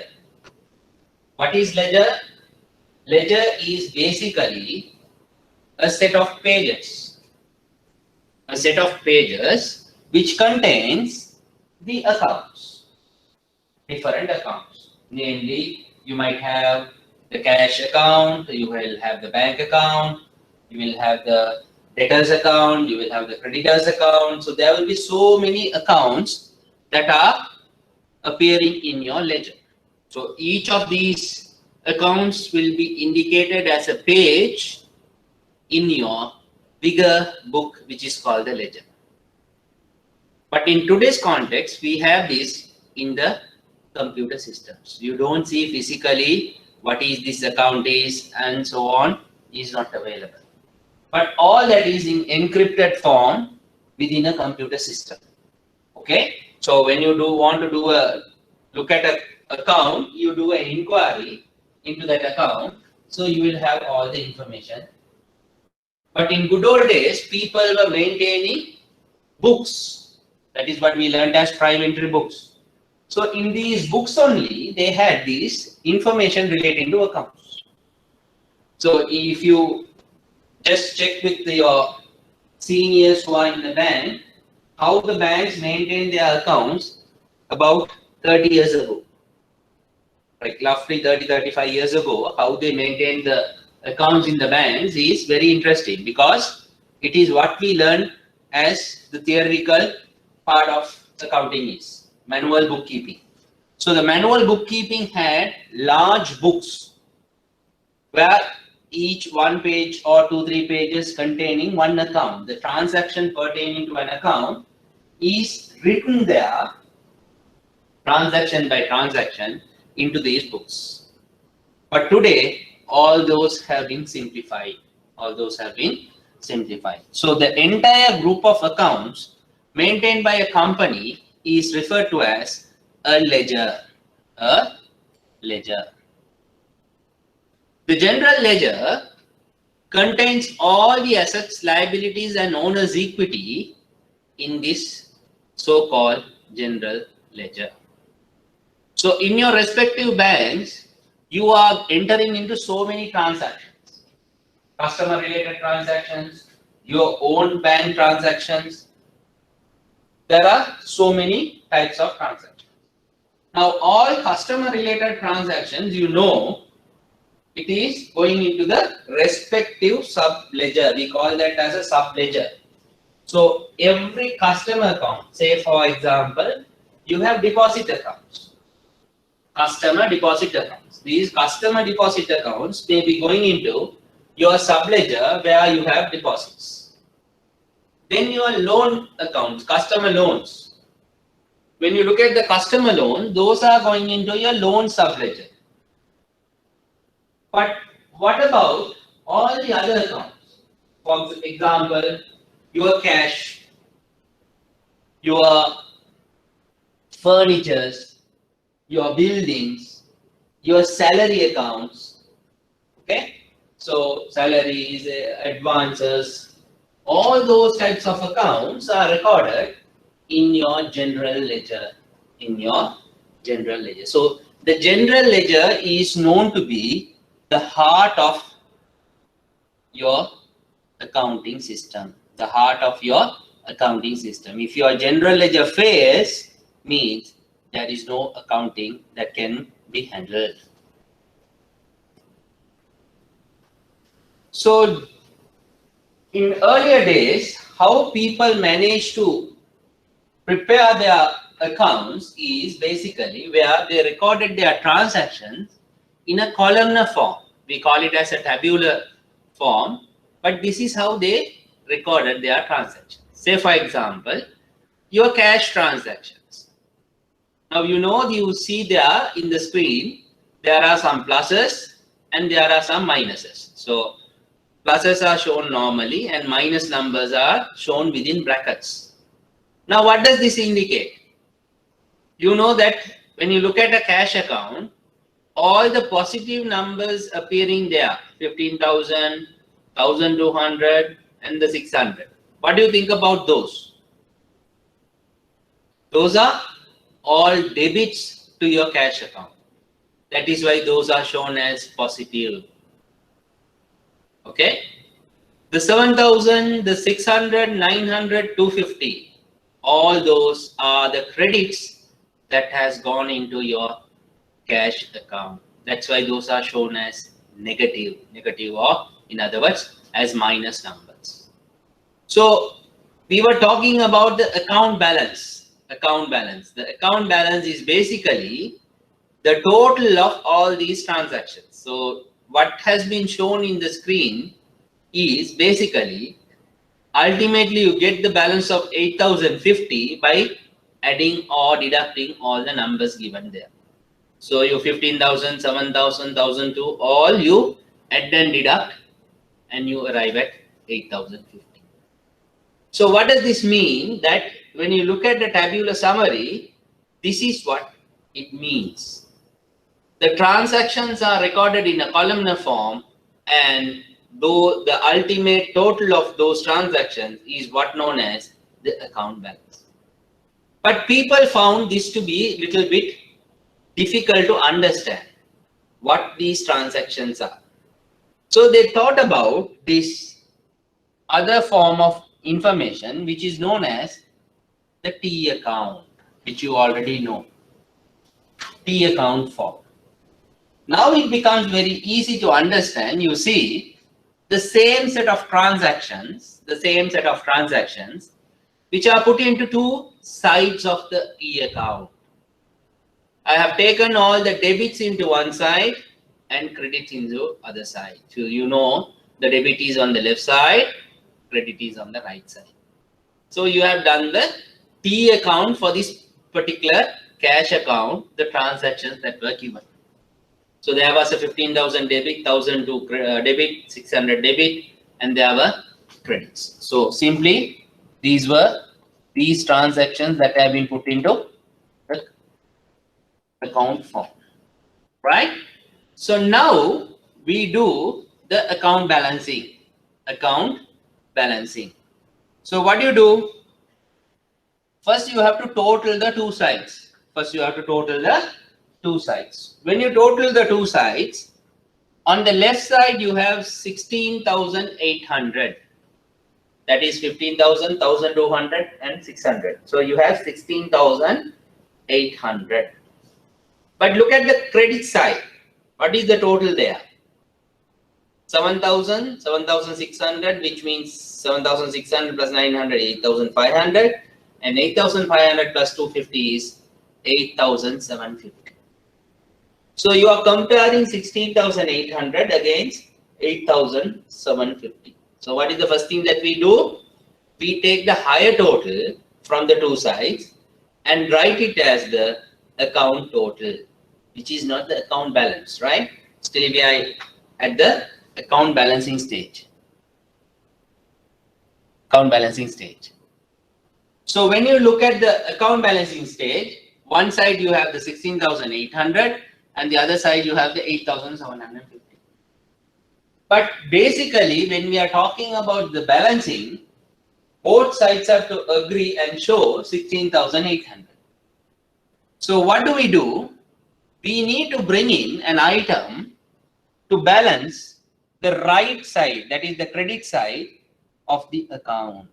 What is ledger? Ledger is basically a set of pages. A set of pages which contains the accounts, different accounts. Namely, you might have the cash account, you will have the bank account, you will have the debtors account, you will have the creditors account. So there will be so many accounts that are appearing in your ledger. So each of these accounts will be indicated as a page in your bigger book, which is called the ledger. But in today's context, we have this in the computer systems. You don't see physically what is this account is and so on is not available. But all that is in encrypted form within a computer system. Okay. So when you want to do a look at an account, you do an inquiry into that account. So you will have all the information. But in good old days, people were maintaining books. That is what we learned as prime entry books. So in these books only, they had this information relating to accounts. So if you just check with your seniors who are in the bank, how the banks maintain their accounts about 30 years ago. Like roughly 30-35 years ago, how they maintain the accounts in the banks is very interesting, because it is what we learn as the theoretical part of accounting is manual bookkeeping. So the manual bookkeeping had large books where each 1 page or 2-3 pages containing one account. The transaction pertaining to an account is written there, transaction by transaction, into these books. But today, all those have been simplified. All those have been simplified. So the entire group of accounts maintained by a company is referred to as a ledger. A ledger. The general ledger contains all the assets, liabilities, and owner's equity in this so-called general ledger. So in your respective banks, you are entering into so many transactions, customer related transactions, your own bank transactions. There are so many types of transactions. Now, all customer related transactions, you know, it is going into the respective sub ledger. We call that as a sub ledger. So every customer account, say for example, you have deposit accounts, customer deposit accounts. These customer deposit accounts may be going into your sub ledger where you have deposits. Then your loan accounts, customer loans. When you look at the customer loan, those are going into your loan sub ledger. But what about all the other accounts? For example, your cash, your furnitures, your buildings, your salary accounts. Okay, so salaries, advances, all those types of accounts are recorded in your general ledger. So the general ledger is known to be the heart of your accounting system. The heart of your accounting system. If your general ledger fails, means there is no accounting that can be handled. So in earlier days, how people managed to prepare their accounts is basically where they recorded their transactions in a columnar form. We call it as a tabular form, but this is how they recorded their transactions. Say for example, your cash transactions. Now you see there in the screen, there are some pluses and there are some minuses. So pluses are shown normally and minus numbers are shown within brackets. Now what does this indicate? You know that when you look at a cash account, all the positive numbers appearing there, 15,000, 1,200 and the 600. What do you think about those? Those are all debits to your cash account. That is why those are shown as positive. Okay. The 7,000, the 600, 900, 250. All those are the credits that has gone into your cash account. That's why those are shown as negative or in other words as minus numbers. So we were talking about the account balance. The account balance is basically the total of all these transactions. So what has been shown in the screen is basically ultimately you get the balance of 8,050 by adding or deducting all the numbers given there. So your 15,000, 7,000, 1,002, all you add and deduct and you arrive at 8,050. So what does this mean? That when you look at the tabular summary, this is what it means. The transactions are recorded in a columnar form, and though the ultimate total of those transactions is what known as the account balance. But people found this to be a little bit difficult to understand what these transactions are. So they thought about this other form of information which is known as the T account, which you already know. T account form. Now it becomes very easy to understand. You see the same set of transactions, which are put into two sides of the T account. I have taken all the debits into one side and credits into other side. So you know the debit is on the left side, credit is on the right side. So you have done the T account for this particular cash account, the transactions that were given. So there was a 15,000 debit, 1,002 debit, 600 debit, and there were credits. So simply these were these transactions that have been put into the account form, right? So now we do the account balancing. So what do you do? First you have to total the two sides. First you have to total the two sides. When you total the two sides, on the left side you have 16,800. That is 15,000, 1,200 and 600. So you have 16,800. But look at the credit side. What is the total there? 7,000, 7,600, which means 7,600 plus 900, 8,500, and 8,500 plus 250 is 8,750. So you are comparing 16,800 against 8,750. So what is the first thing that we do? We take the higher total from the two sides and write it as the account total, which is not the account balance, right? Still we are at the account balancing stage. Account balancing stage. So when you look at the account balancing stage, one side you have the 16,800 and the other side you have the 8,750. But basically when we are talking about the balancing, both sides have to agree and show 16,800. So what do? We need to bring in an item to balance the right side, that is the credit side of the account.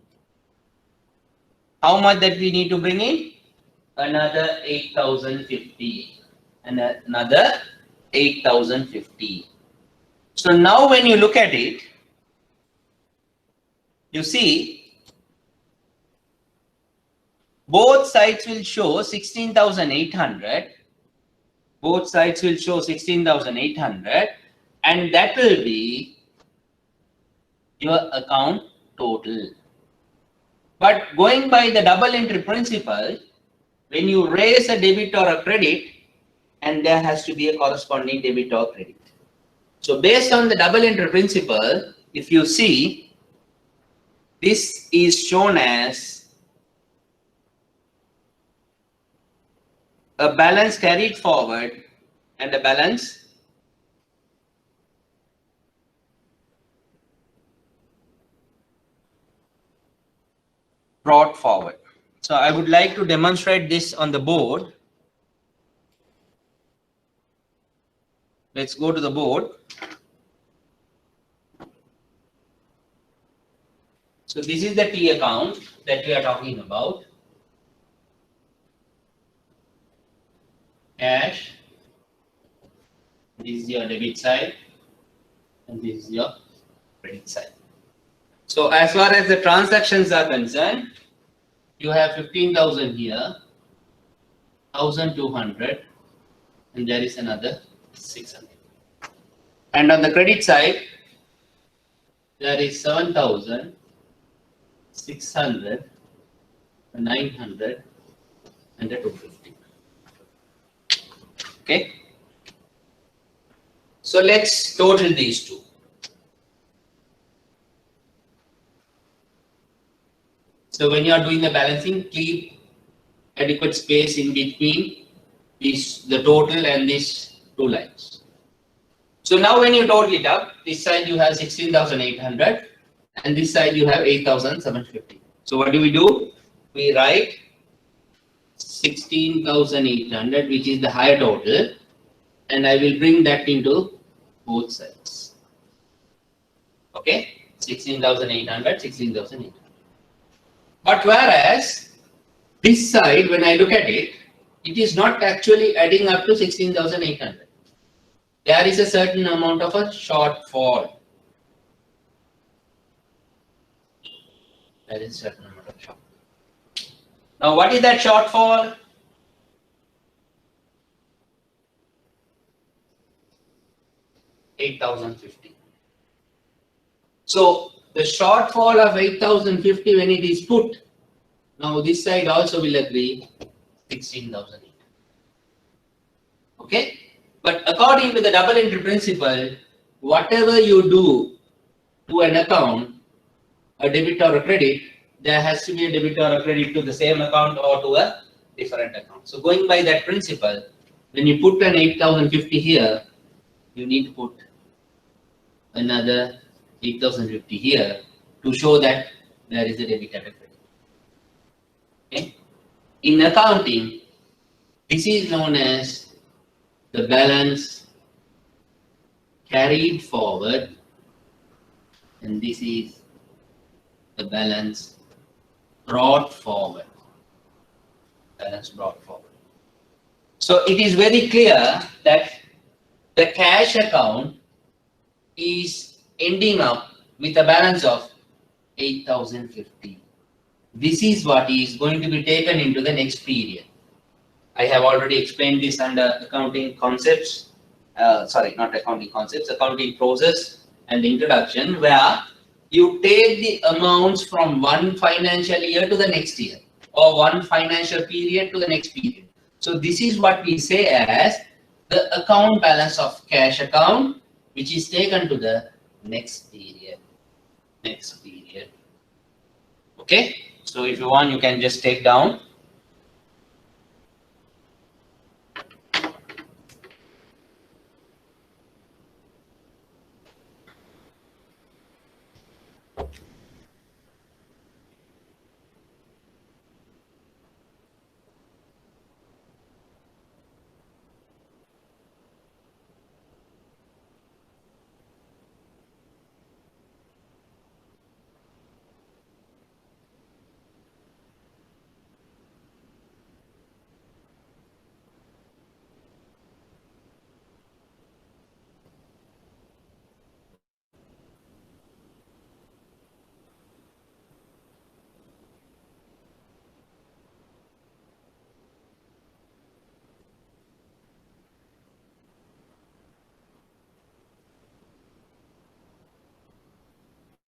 How much that we need to bring in? Another 8,050 and another 8,050. So now when you look at it, you see both sides will show 16,800. Both sides will show 16,800 and that will be your account total. But going by the double entry principle, when you raise a debit or a credit, and there has to be a corresponding debit or credit. So based on the double entry principle, if you see, this is shown as a balance carried forward and a balance brought forward. So I would like to demonstrate this on the board. Let's go to the board. So this is the T account that we are talking about. Cash. This is your debit side and this is your credit side. So as far as the transactions are concerned, you have 15,000 here, 1,200, and there is another 600. And on the credit side, there is 7,000, 600, 900, and 250. Okay. So let's total these two. So when you are doing the balancing, keep adequate space in between the total and these two lines. So now when you total it up, this side you have 16,800 and this side you have 8,750. So what do? We write 16,800, which is the higher total, and I will bring that into both sides. Okay, 16,800, 16,800. But whereas this side, when I look at it, it is not actually adding up to 16,800. There is a certain amount of a shortfall. There is a certain amount of shortfall. Now, what is that shortfall? $8,050. So the shortfall of 8,050 when it is put, now this side also will agree 16,000. Okay, but according to the double entry principle, whatever you do to an account, a debit or a credit, there has to be a debit or a credit to the same account or to a different account. So going by that principle, when you put an 8,050 here, you need to put another 8,050 here to show that there is a debit and a credit. Okay. In accounting, this is known as the balance carried forward, and this is the balance brought forward. Balance brought forward. So it is very clear that the cash account is ending up with a balance of 8,050. This is what is going to be taken into the next period. I have already explained this under accounting concepts, sorry, not accounting concepts, accounting process and introduction, where you take the amounts from one financial year to the next year, or one financial period to the next period. So this is what we say as the account balance of cash account, which is taken to the next period. Next period. Okay. So if you want, you can just take down.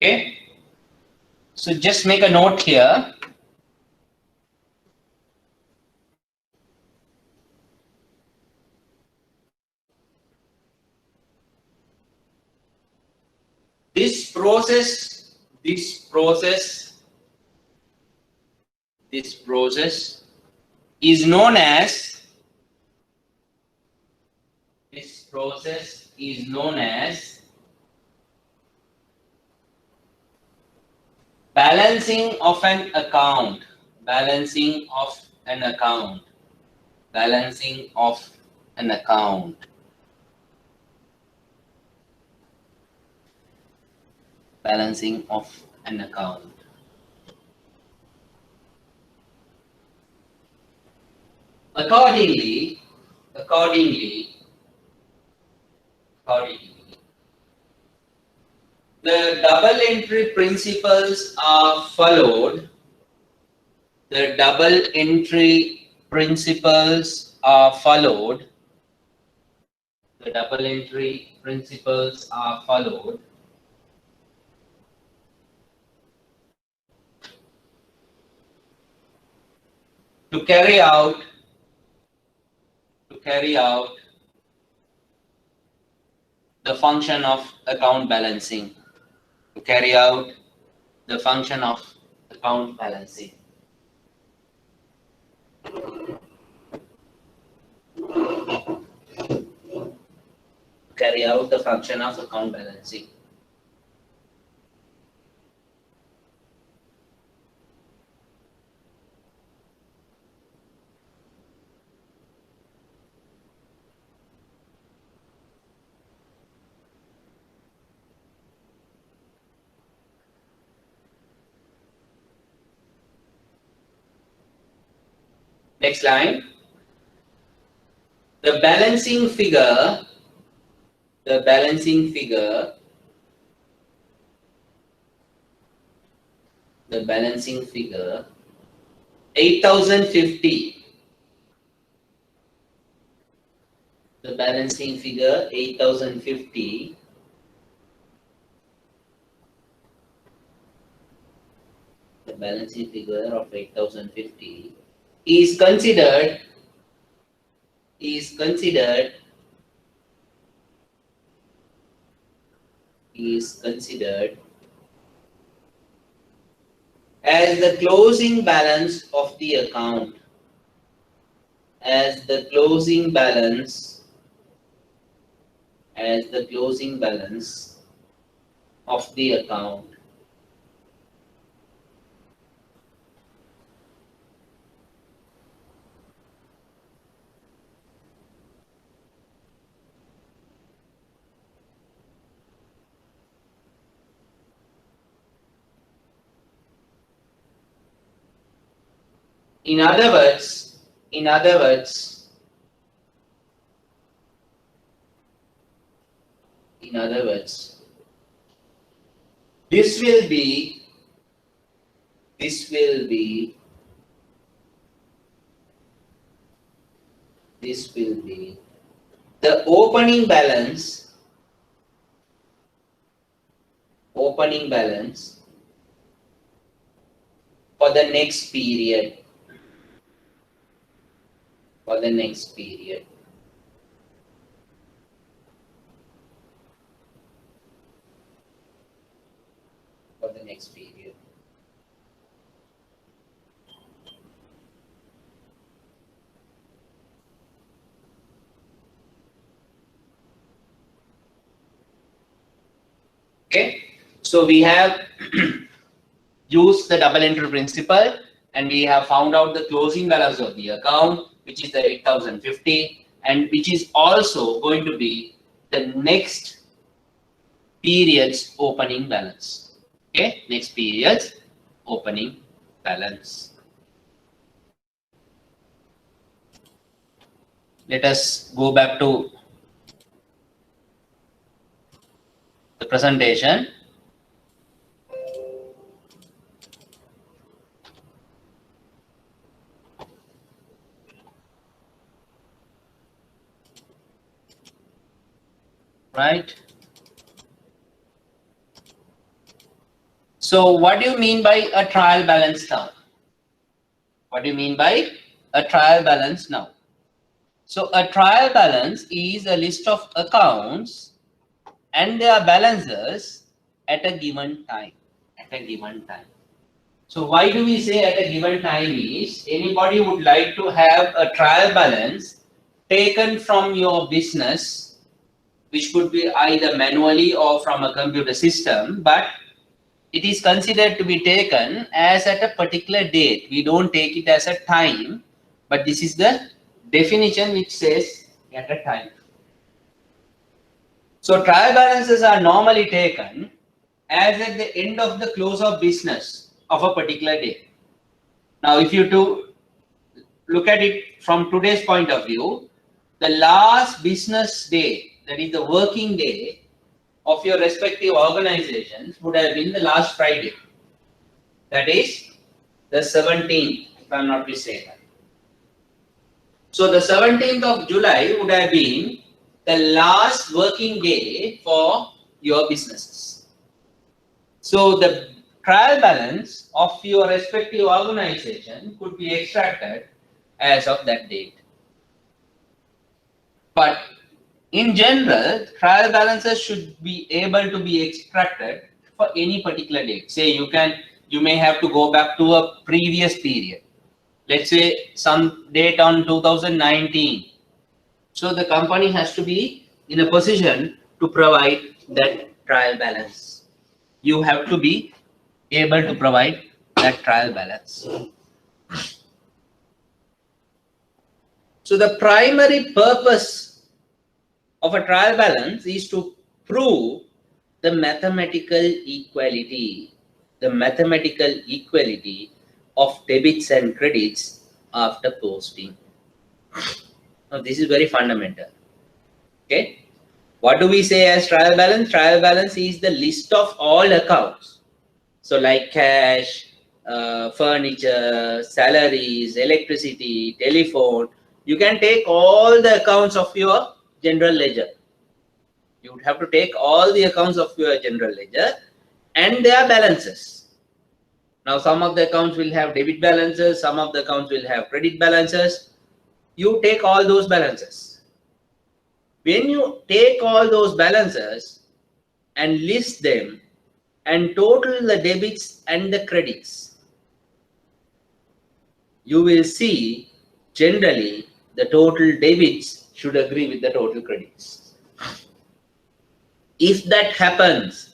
Okay. So just make a note here. This process is known as balancing of an account. Balancing of an account. Balancing of an account. Balancing of an account. Accordingly, the double entry principles are followed. The double entry principles are followed. The double entry principles are followed to carry out the function of account balancing. To carry out the function of account balancing. Carry out the function of account balancing. Next line. The balancing figure 8050. The balancing figure 8050 the balancing figure of 8050 is considered as the closing balance of the account. As the closing balance of the account. In other words, this will be the opening balance for the next period. Okay, so we have used the double entry principle and we have found out the closing balance of the account, which is the 8050, and which is also going to be the next period's opening balance. Okay, next period's opening balance. Let us go back to the presentation. Right. So what do you mean by a trial balance now? What do you mean by a trial balance now? So a trial balance is a list of accounts and their balances at a given time. So why do we say at a given time is anybody would like to have a trial balance taken from your business, which could be either manually or from a computer system, but it is considered to be taken as at a particular date. We don't take it as a time, but this is the definition which says at a time. So trial balances are normally taken as at the end of the close of business of a particular day. Now, if you do look at it from today's point of view, the last business day, that is the working day of your respective organizations, would have been the last Friday. That is the 17th, if I am not mistaken. So the 17th of July would have been the last working day for your businesses. So the trial balance of your respective organization could be extracted as of that date. But in general, trial balances should be able to be extracted for any particular date. Say you may have to go back to a previous period. Let's say some date on 2019. So the company has to be in a position to provide that trial balance. You have to be able to provide that trial balance. So the primary purpose of a trial balance is to prove the mathematical equality of debits and credits after posting. Now this is very fundamental. Okay, what do we say as trial balance? Trial balance is the list of all accounts. So like cash, furniture, salaries, electricity, telephone. You can take all the accounts of your general ledger. You would have to take all the accounts of your general ledger and their balances. Now some of the accounts will have debit balances, some of the accounts will have credit balances. You take all those balances. When you take all those balances and list them and total the debits and the credits, you will see generally the total debits should agree with the total credits. If that happens,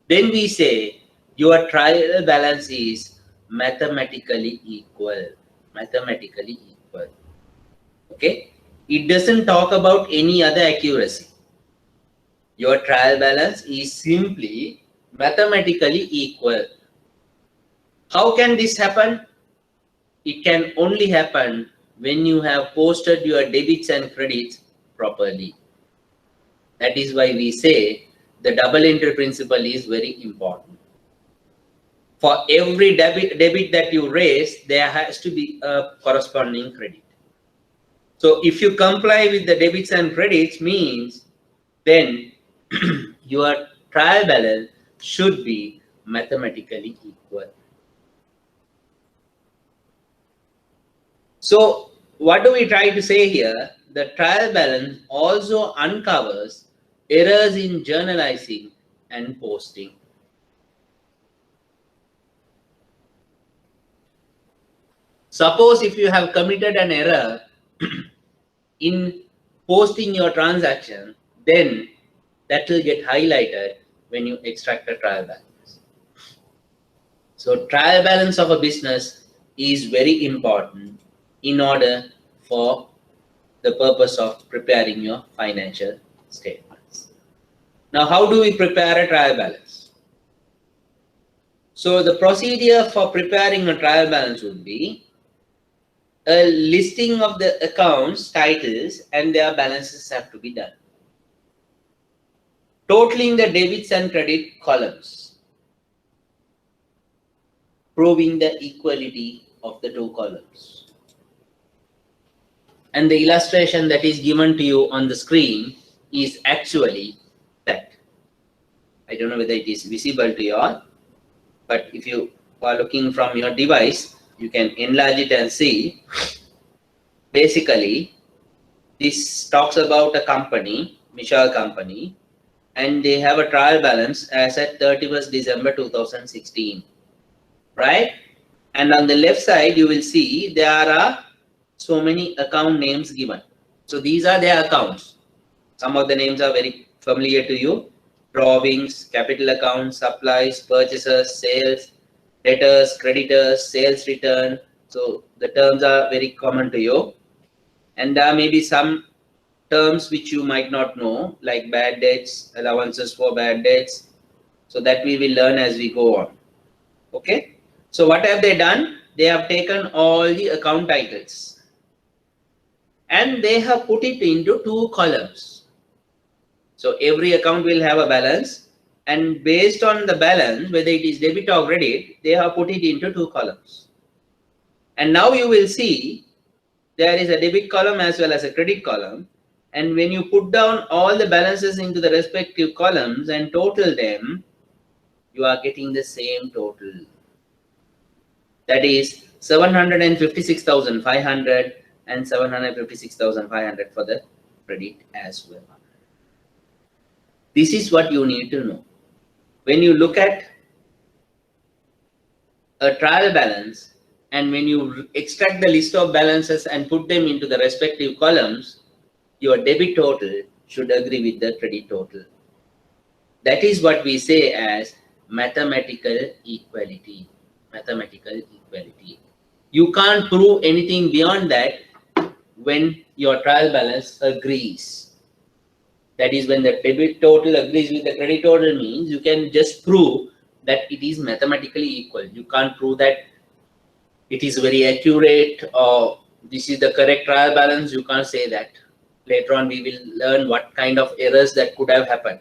then we say your trial balance is mathematically equal. Okay, it doesn't talk about any other accuracy. Your trial balance is simply mathematically equal. How can this happen? it can only happen when you have posted your debits and credits properly. That is why we say the double entry principle is very important. For every debit that you raise, there has to be a corresponding credit. So if you comply with the debits and credits means, then your trial balance should be mathematically equal. So what do we try to say here? The trial balance also uncovers errors in journalizing and posting. Suppose if you have committed an error in posting your transaction, then that will get highlighted when you extract a trial balance. So trial balance of a business is very important in order for the purpose of preparing your financial statements. Now, how do we prepare a trial balance? So the procedure for preparing a trial balance would be a listing of the accounts, titles, and their balances have to be done. Totaling the debits and credit columns, proving the equality of the two columns. And the illustration that is given to you on the screen is actually that. I don't know whether it is visible to you all, but if you are looking from your device, you can enlarge it and see. Basically, this talks about a company, Michelle Company, and they have a trial balance as at 31st December 2016, right? And on the left side, you will see there are so many account names given. So these are their accounts. Some of the names are very familiar to you. Drawings, capital accounts, supplies, purchases, sales, debtors, creditors, sales return. So the terms are very common to you. And there may be some terms which you might not know, like bad debts, allowances for bad debts. So that we will learn as we go on. Okay. So what have they done? They have taken all the account titles and they have put it into two columns. So every account will have a balance, and based on the balance, whether it is debit or credit, they have put it into two columns. And now you will see there is a debit column as well as a credit column. And when you put down all the balances into the respective columns and total them, you are getting the same total. That is 756,500 and 756,500 for the credit as well. This is what you need to know. When you look at a trial balance and when you extract the list of balances and put them into the respective columns, your debit total should agree with the credit total. That is what we say as mathematical equality. Mathematical equality. You can't prove anything beyond that when your trial balance agrees. That is when the debit total agrees with the credit total means you can just prove that it is mathematically equal. You can't prove that it is very accurate or this is the correct trial balance. You can't say that. Later on we will learn what kind of errors that could have happened,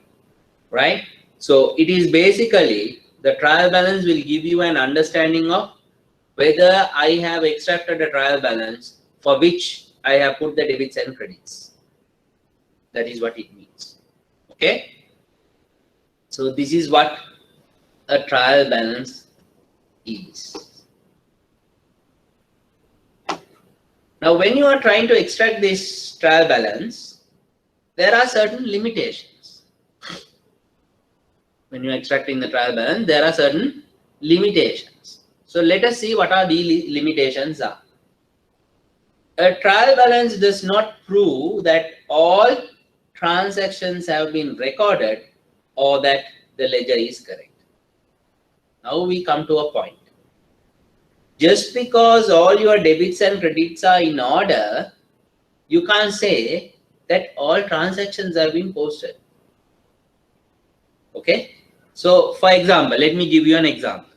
right? So it is basically the trial balance will give you an understanding of whether I have extracted a trial balance for which I have put the debits and credits. That is what it means. Okay. So this is what a trial balance is. Now, when you are trying to extract this trial balance, there are certain limitations. When you are extracting the trial balance, there are certain limitations. So let us see what are the limitations are. A trial balance does not prove that all transactions have been recorded or that the ledger is correct. Now we come to a point. Just because all your debits and credits are in order, you can't say that all transactions have been posted. Okay. So for example, let me give you an example.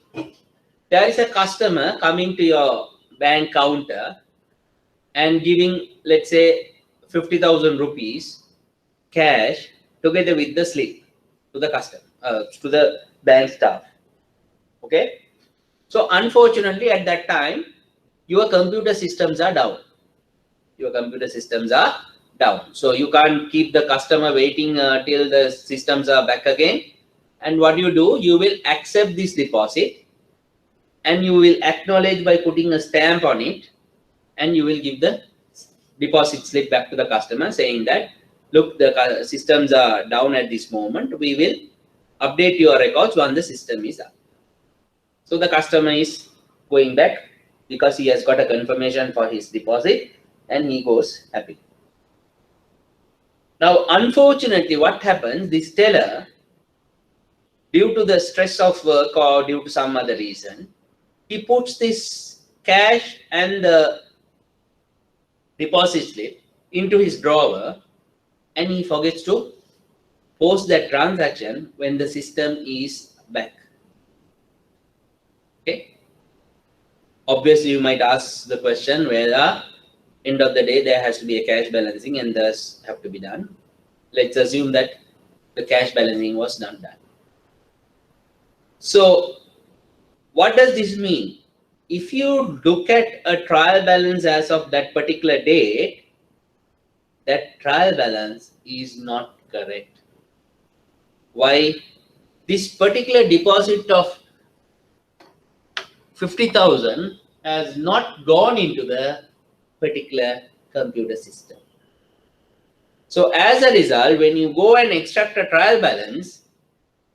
There is a customer coming to your bank counter and giving, let's say, 50,000 rupees cash together with the slip to the customer, to the bank staff. Okay. So unfortunately, at that time, your computer systems are down. Your computer systems are down. So you can't keep the customer waiting till the systems are back again. And what you do, you will accept this deposit and you will acknowledge by putting a stamp on it, and you will give the deposit slip back to the customer saying that, look, the systems are down at this moment. We will update your records when the system is up. So the customer is going back because he has got a confirmation for his deposit and he goes happy. Now, unfortunately, what happens, this teller, due to the stress of work or due to some other reason, he puts this cash and the deposit slip into his drawer and he forgets to post that transaction when the system is back. Okay. Obviously, you might ask the question whether end of the day there has to be a cash balancing and thus have to be done. Let's assume that the cash balancing was done. So what does this mean? If you look at a trial balance as of that particular date, that trial balance is not correct. Why? This particular deposit of 50,000 has not gone into the particular computer system. So as a result, when you go and extract a trial balance,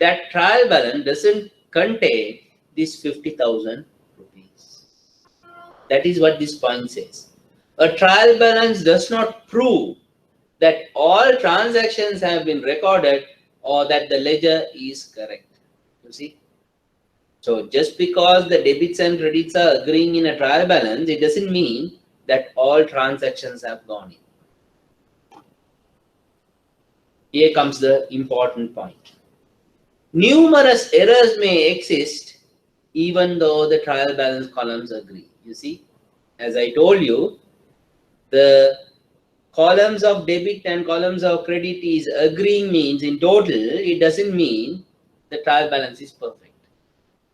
that trial balance doesn't contain this 50,000 rupees. That is what this point says. A trial balance does not prove that all transactions have been recorded or that the ledger is correct. You see? So just because the debits and credits are agreeing in a trial balance, it doesn't mean that all transactions have gone in. Here comes the important point. Numerous errors may exist even though the trial balance columns agree. You see, as I told you, the columns of debit and columns of credit is agreeing means in total, it doesn't mean the trial balance is perfect.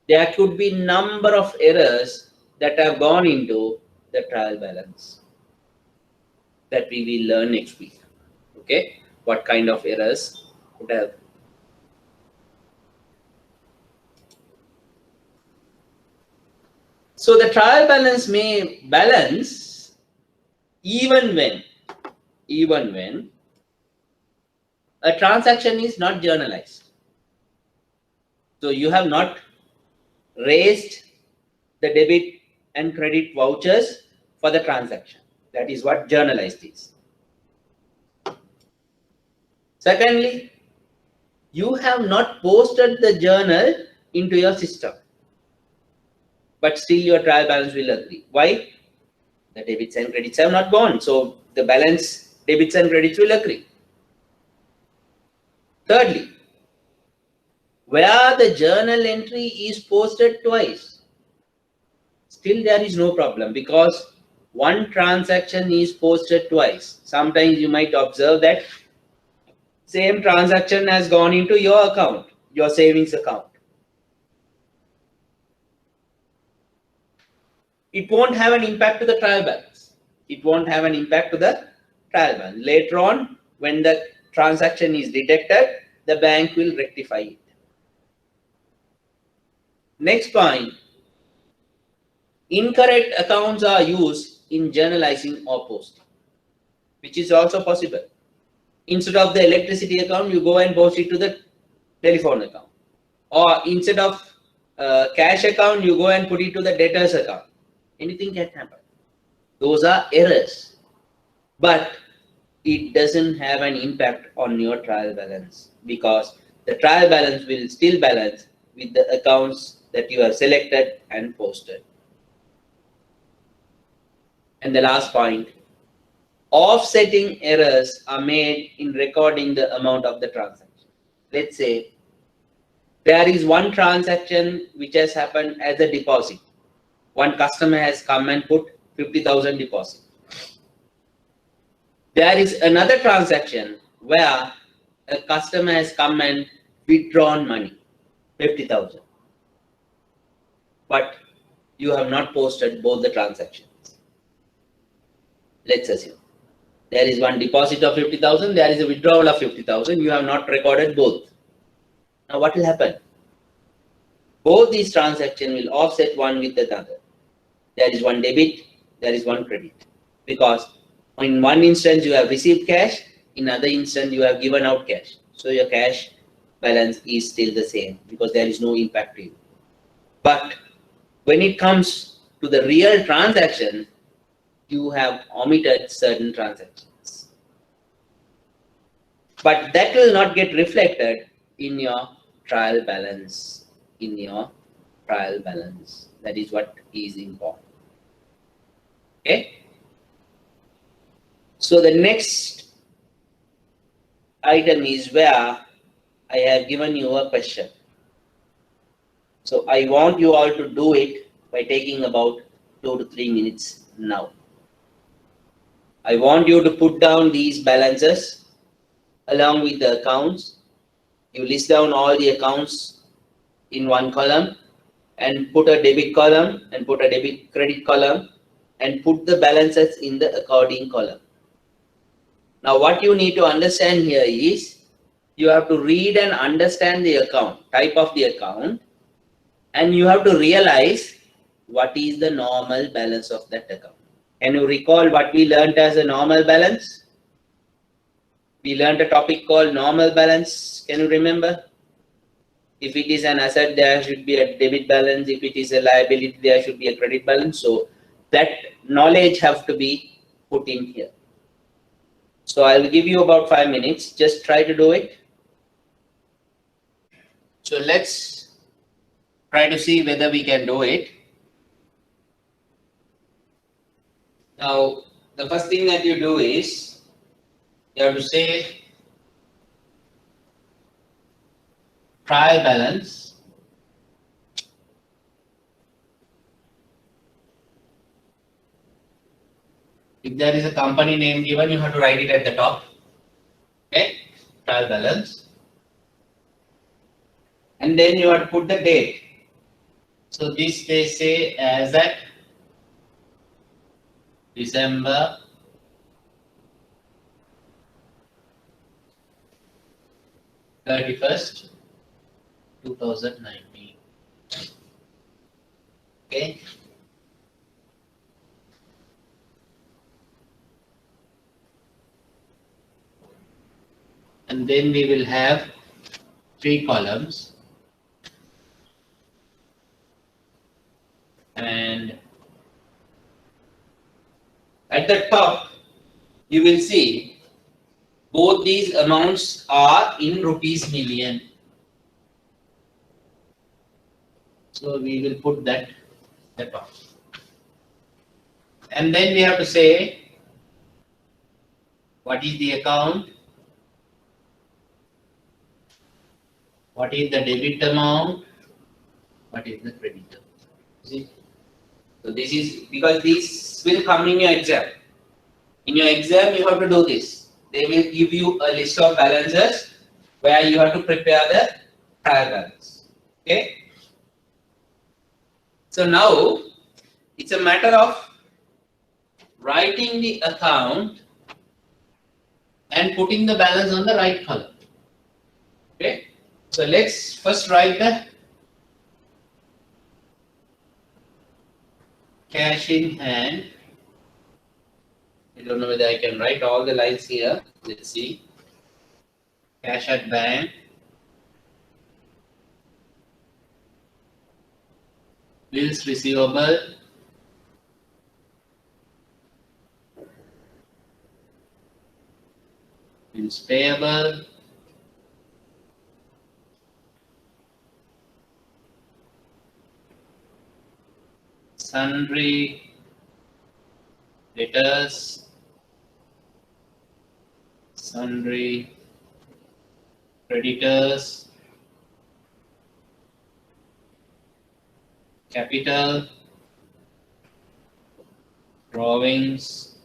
There could be number of errors that have gone into the trial balance that we will learn next week. Okay, what kind of errors could have. So the trial balance may balance even when a transaction is not journalized. So you have not raised the debit and credit vouchers for the transaction. That is what journalized is. Secondly, you have not posted the journal into your system, but still your trial balance will agree. Why? The debits and credits have not gone. So the balance debits and credits will agree. Thirdly, where the journal entry is posted twice, still there is no problem because one transaction is posted twice. Sometimes you might observe that same transaction has gone into your account, your savings account. It won't have an impact to the trial balance. It won't have an impact to the trial balance. Later on, when the transaction is detected, the bank will rectify it. Next point, incorrect accounts are used in journalizing or posting, which is also possible. Instead of the electricity account, you go and post it to the telephone account. Or instead of cash account, you go and put it to the debtors account. Anything can happen. Those are errors. But it doesn't have an impact on your trial balance because the trial balance will still balance with the accounts that you have selected and posted. And the last point, offsetting errors are made in recording the amount of the transaction. Let's say there is one transaction which has happened as a deposit One customer has come and put 50,000 deposit. There is another transaction where a customer has come and withdrawn money, 50,000. But you have not posted both the transactions. Let's assume there is one deposit of 50,000, there is a withdrawal of 50,000. You have not recorded both. Now what will happen? Both these transactions will offset one with another. There is one debit, there is one credit. Because in one instance you have received cash, in other instance you have given out cash. So your cash balance is still the same because there is no impact to you. But when it comes to the real transaction, you have omitted certain transactions. But that will not get reflected in your trial balance. That is what is important. Okay. So the next item is where I have given you a question. So I want you all to do it by taking about 2 to 3 minutes now. I want you to put down these balances along with the accounts. You list down all the accounts in one column and put a debit column and put a debit credit column and put the balances in the according column. Now what you need to understand here is you have to read and understand the account, type of the account, and you have to realize what is the normal balance of that account. Can you recall what we learned as a normal balance? We learned a topic called normal balance. Can you remember? If it is an asset, there should be a debit balance. If it is a liability, there should be a credit balance. So that knowledge have to be put in here. So I will give you about 5 minutes. Just try to do it. So let's try to see whether we can do it. Now, the first thing that you do is you have to say trial balance if there is a company name given, you have to write it at the top. Okay, trial balance, and then you have to put the date. So this they say as at December 31st, 2019. Okay. And then we will have 3 columns. And at the top, you will see both these amounts are in rupees million. So we will put that at the top. And then we have to say what is the account, what is the debit amount, what is the credit amount. See? So this is because this will come in your exam. In your exam, you have to do this. They will give you a list of balances where you have to prepare the trial balance. Okay. So now it's a matter of writing the account and putting the balance on the right column. Okay. So let's first write the cash in hand. I don't know whether I can write all the lines here. Let's see. Cash at bank. Bills receivable. Bills payable. Sundry. Debtors. Sundry. Creditors. Capital, Drawings.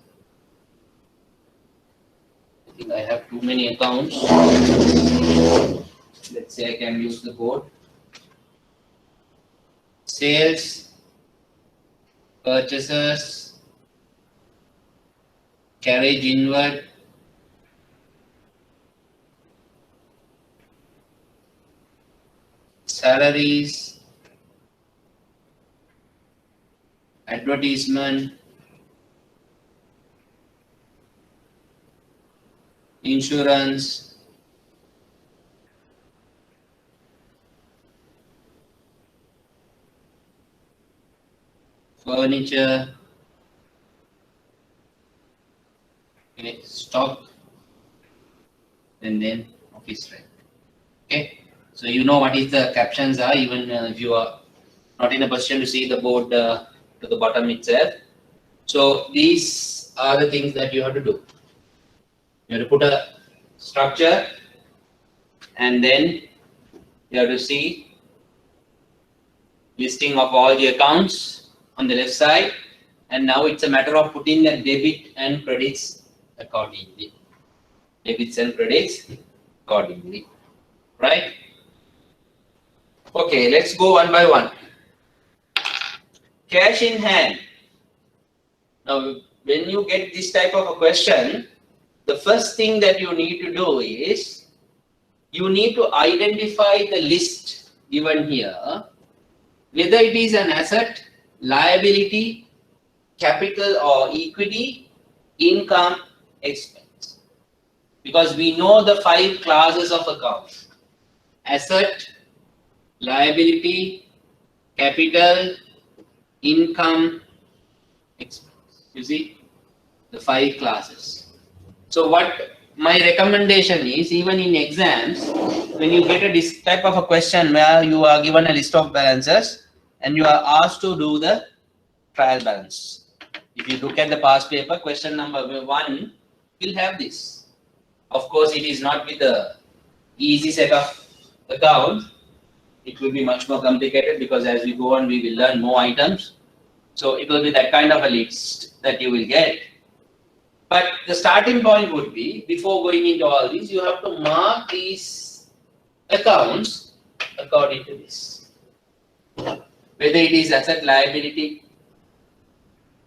I think I have too many accounts. Let's say I can use the code. Sales, purchases, carriage inward, salaries, advertisement, insurance, furniture, okay, stock, and then office rent. Okay, so you know what is the captions are, even if you are not in a position to see the board to the bottom itself. So these are the things that you have to do. You have to put a structure, and then you have to see listing of all the accounts on the left side, and now it's a matter of putting the debit and credits accordingly. Debits and credits accordingly, right? Okay, let's go one by one. Cash in hand. Now, when you get this type of a question, the first thing that you need to do is you need to identify the list given here, whether it is an asset, liability, capital or equity, income, expense. Because we know the 5 classes of accounts: asset, liability, capital, income, expense. You see the 5 classes. So what my recommendation is, even in exams, when you get this type of a question where you are given a list of balances and you are asked to do the trial balance. If you look at the past paper, question number 1 will have this. Of course, it is not with the easy set of accounts. It will be much more complicated because as we go on, we will learn more items. So it will be that kind of a list that you will get. But the starting point would be, before going into all these, you have to mark these accounts according to this. Whether it is asset, liability,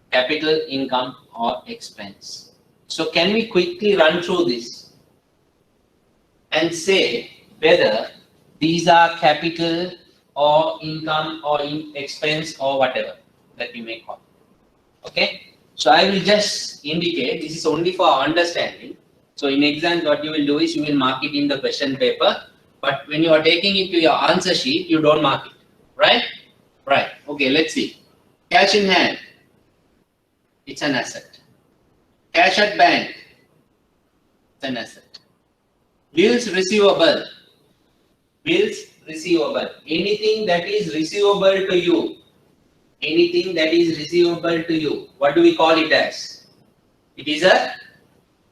capital, income or expense. So can we quickly run through this and say whether these are capital or income or expense or whatever that you may call. Okay. So I will just indicate, this is only for understanding. So in exam, what you will do is you will mark it in the question paper, but when you are taking it to your answer sheet, you don't mark it, right? Right. Okay, let's see. Cash in hand, it's an asset. Cash at bank, it's an asset. Bills receivable, bills receivable. Anything that is receivable to you. Anything that is receivable to you, what do we call it as? It is an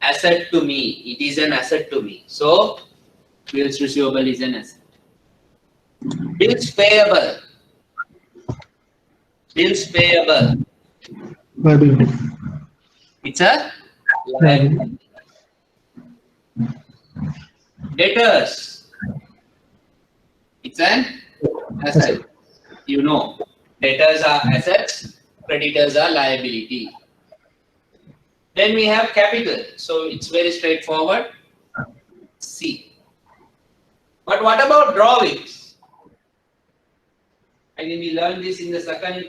asset to me. It is an asset to me. So, bills receivable is an asset. Bills payable. Bills payable. Liability. It's a liability. Debtors. It's an asset. You know. Debtors are assets, creditors are liability. Then we have capital. So it's very straightforward. C. But what about drawings? I think we learned this in the second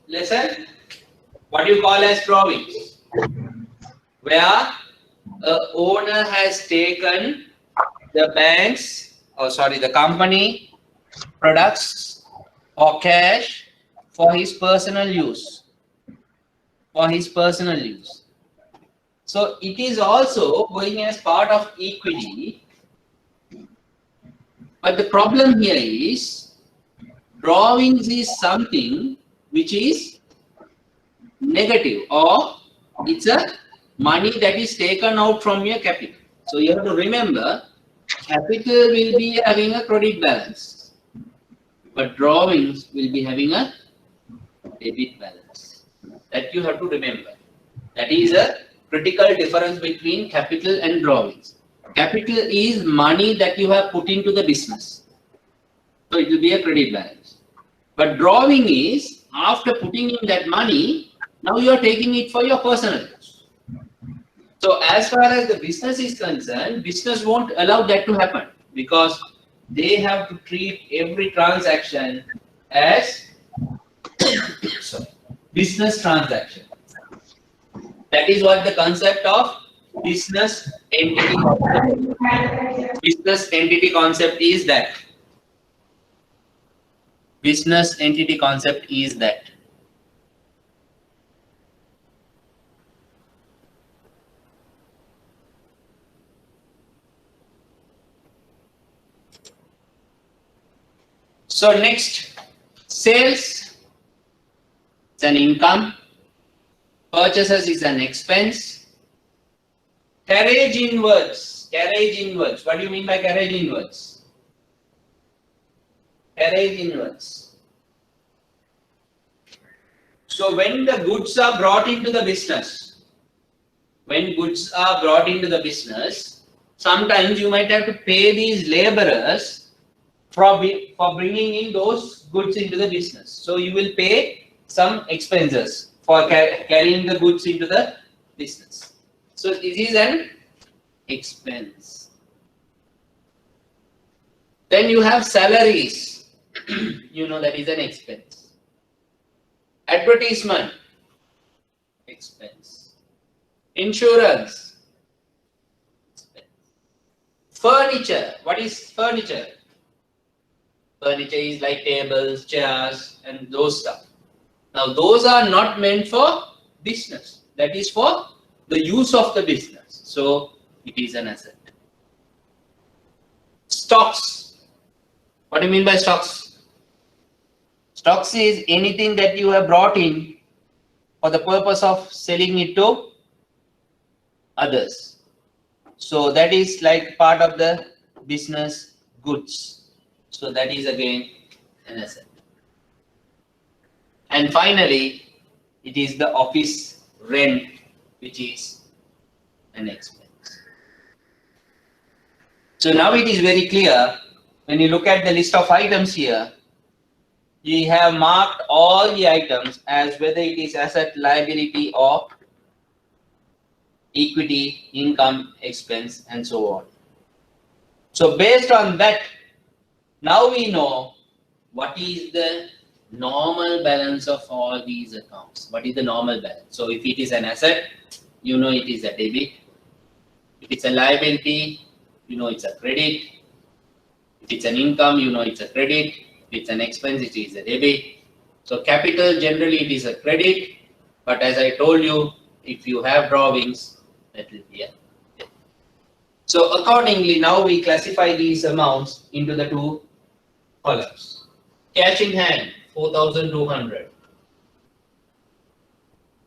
lesson. What do you call as drawings? Where a owner has taken the the company products or cash for his personal use. For his personal use. So it is also going as part of equity. But the problem here is drawings is something which is negative, or it's a money that is taken out from your capital. So you have to remember, capital will be having a credit balance, but drawings will be having a debit balance. That you have to remember. That is a critical difference between capital and drawings. Capital is money that you have put into the business. So it will be a credit balance. But drawing is after putting in that money, now you are taking it for your personal use. So as far as the business is concerned, business won't allow that to happen because they have to treat every transaction as sorry, business transaction. That is what the concept of business entity concept. Business entity concept is that. Business entity concept is that. So next, sales is an income, purchases is an expense, carriage inwards. Carriage inwards. What do you mean by carriage inwards? Carriage inwards. So when the goods are brought into the business, sometimes you might have to pay these laborers for bringing in those goods into the business. So you will pay some expenses for carrying the goods into the business. So it is an expense. Then you have salaries. You know that is an expense. Advertisement, expense. Insurance, expense. Furniture. What is furniture? Furniture is like tables, chairs, and those stuff. Now, those are not meant for business. That is for the use of the business. So, it is an asset. Stocks. What do you mean by stocks? Stocks is anything that you have brought in for the purpose of selling it to others. So, that is like part of the business goods. So, that is again an asset. And finally, it is the office rent, which is an expense. So now it is very clear when you look at the list of items here, we have marked all the items as whether it is asset, liability, or equity, income, expense, and so on. So based on that, now we know what is the normal balance of all these accounts. What is the normal balance? So if it is an asset, you know it is a debit. If it's a liability, you know it's a credit. If it's an income, you know it's a credit. If it's an expense, it is a debit. So capital, generally it is a credit. But as I told you, if you have drawings, that will be a debit. So accordingly, now we classify these amounts into the two columns. Cash in hand, 4,200.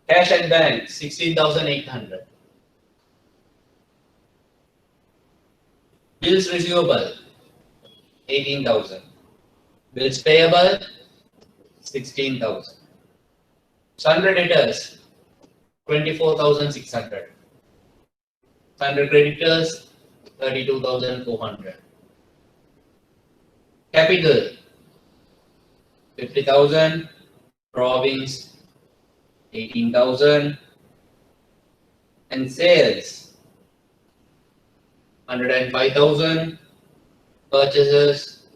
Cash at bank, 16,800. Bills receivable, 18,000. Bills payable, 16,000. Sundry debtors, 24,600. Sundry creditors, 32,400. Capital, 50,000. Drawings, 18,000. And sales, 105,000. Purchases,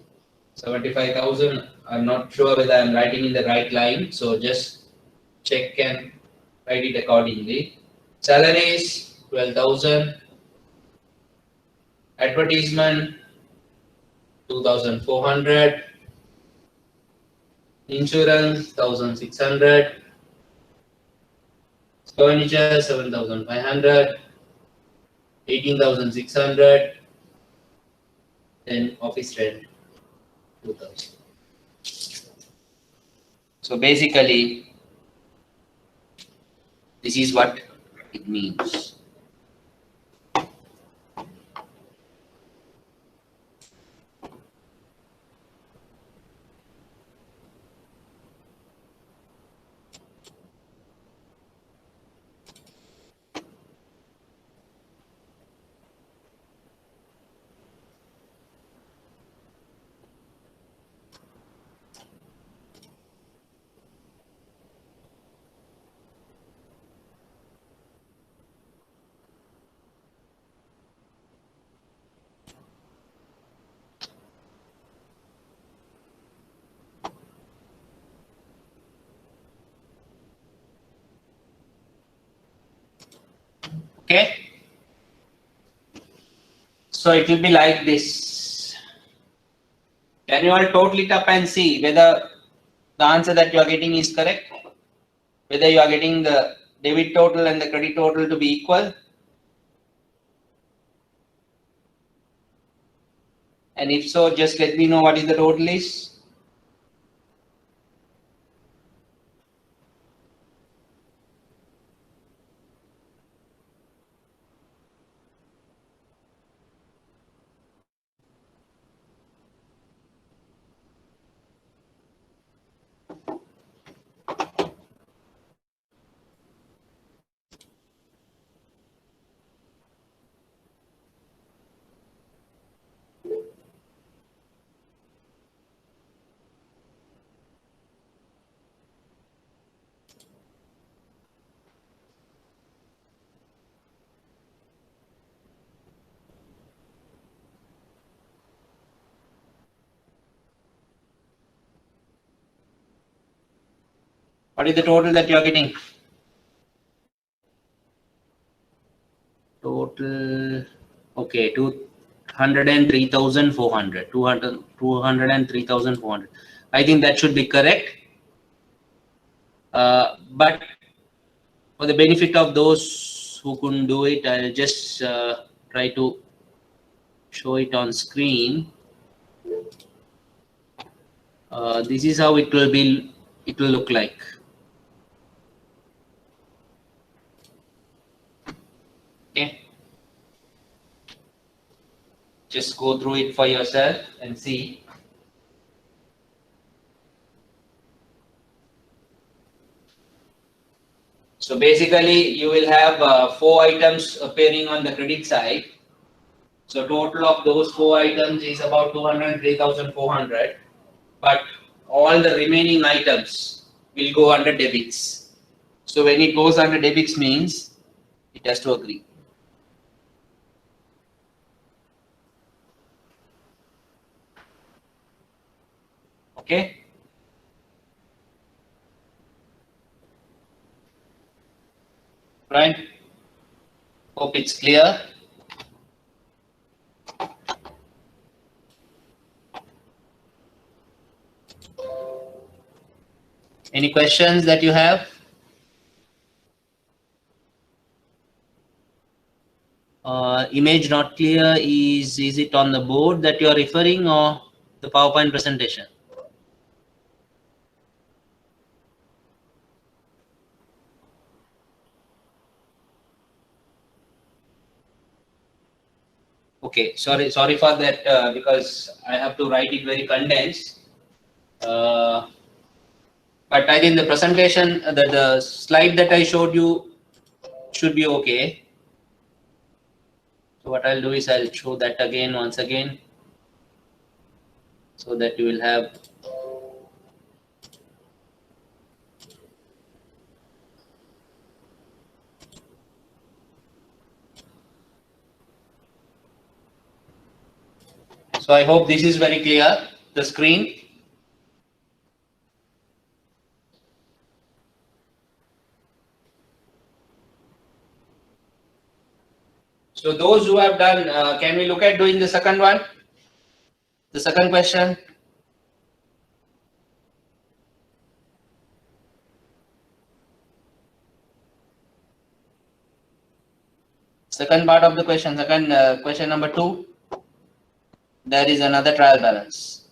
75,000. I'm not sure whether I'm writing in the right line, so just check and write it accordingly. Salaries, 12,000. Advertisement, 2,400. Insurance, 1,600. Furniture, 7,500. 18,600. Then office rent, 2,000. So basically, this is what it means. Okay. So it will be like this. Can you all total it up and see whether the answer that you are getting is correct? Whether you are getting the debit total and the credit total to be equal? And if so, just let me know what is the total is. What is the total that you are getting? Total, okay, 203,400. 203,400. I think that should be correct. But for the benefit of those who couldn't do it, I'll just try to show it on screen. This is how it will be. It will look like. Okay. Just go through it for yourself and see. So basically, you will have 4 items appearing on the credit side. So total of those 4 items is about 203,400. But all the remaining items will go under debits. So when it goes under debits means it has to agree. Okay. Right. Hope it's clear. Any questions that you have? Image not clear. Is it on the board that you are referring or the PowerPoint presentation? Okay, sorry for that because I have to write it very condensed. But I think the presentation, the slide that I showed you should be okay. So what I'll do is I'll show that again once again so that you will have. So I hope this is very clear, the screen. So those who have done, can we look at doing the second one? The second question. Second part of the question, second question number 2. There is another trial balance.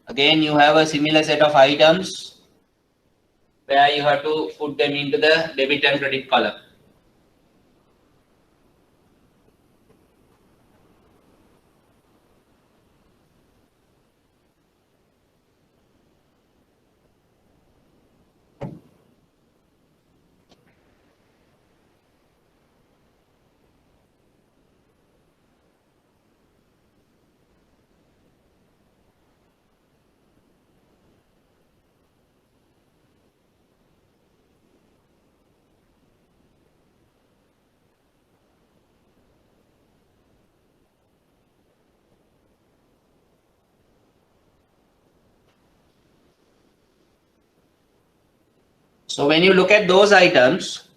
Again, you have a similar set of items where you have to put them into the debit and credit column. So when you look at those items,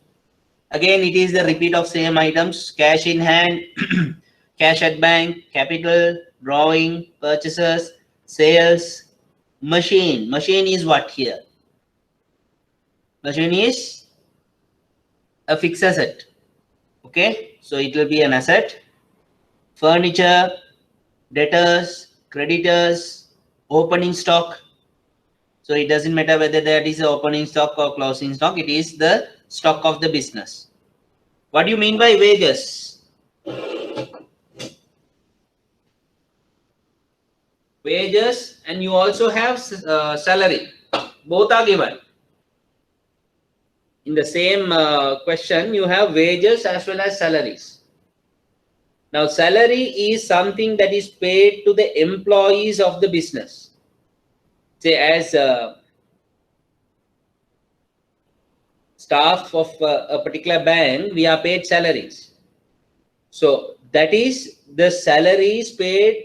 again it is the repeat of same items: cash in hand, cash at bank, capital, drawing, purchases, sales, machine. Machine is what here? Machine is a fixed asset. Okay, so it will be an asset. Furniture, debtors, creditors, opening stock. So it doesn't matter whether that is opening stock or closing stock, it is the stock of the business. What do you mean by wages? Wages, and you also have salary. Both are given. In the same question, you have wages as well as salaries. Now, salary is something that is paid to the employees of the business. Say, as staff of a particular bank, we are paid salaries. So, that is the salaries paid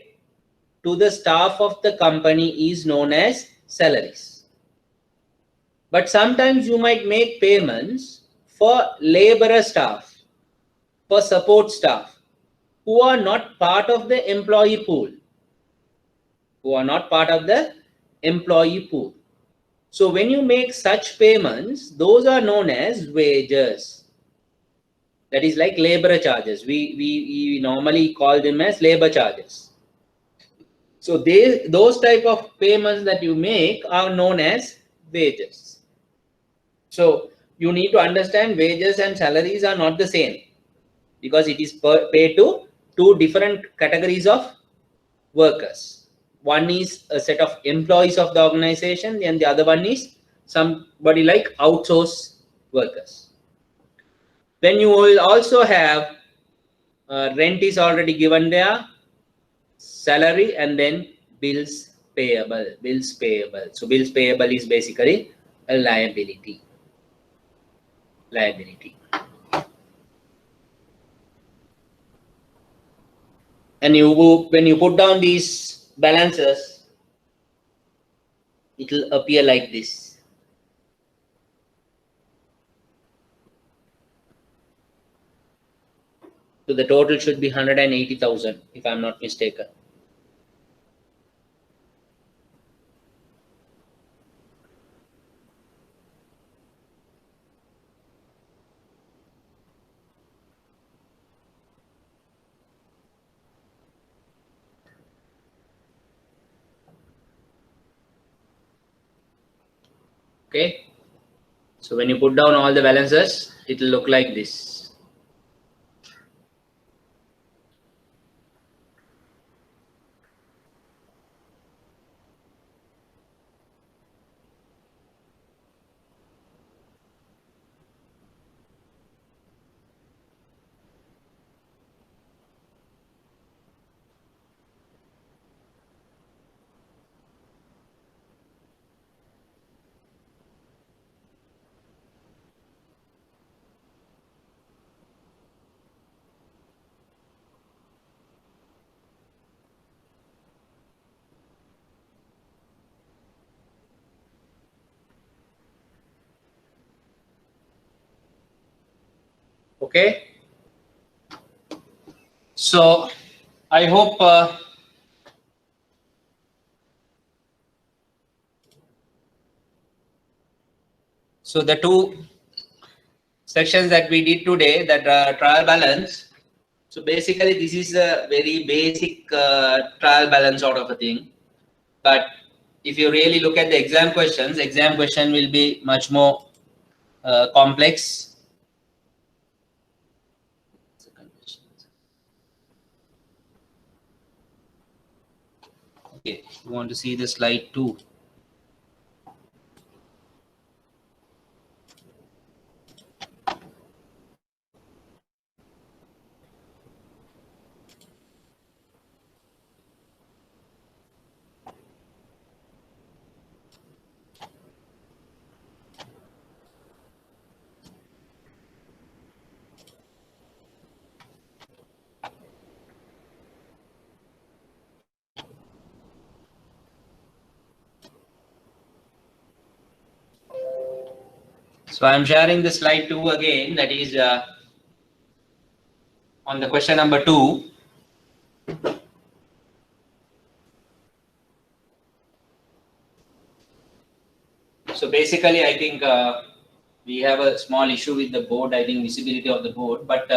to the staff of the company is known as salaries. But sometimes you might make payments for laborer staff, for support staff, who are not part of the employee pool. Who are not part of the employee pool. So when you make such payments, those are known as wages. That is like labor charges. We normally call them as labor charges. So those type of payments that you make are known as wages. So you need to understand wages and salaries are not the same, because it is paid to two different categories of workers. One is a set of employees of the organization, and the other one is somebody like outsource workers. Then you will also have rent is already given there, salary, and then bills payable. Bills payable. So bills payable is basically a liability. Liability. And when you put down these balances, it will appear like this. So the total should be 180,000 if I'm not mistaken. Okay, so when you put down all the balances, it will look like this. Okay, so I hope so the two sections that we did today, that trial balance. So basically this is a very basic trial balance sort of a thing. But if you really look at the exam question will be much more complex. Okay, you want to see the slide 2. So I'm sharing the slide 2 again, that is on the question number 2. So basically, I think we have a small issue with the board, I think visibility of the board, but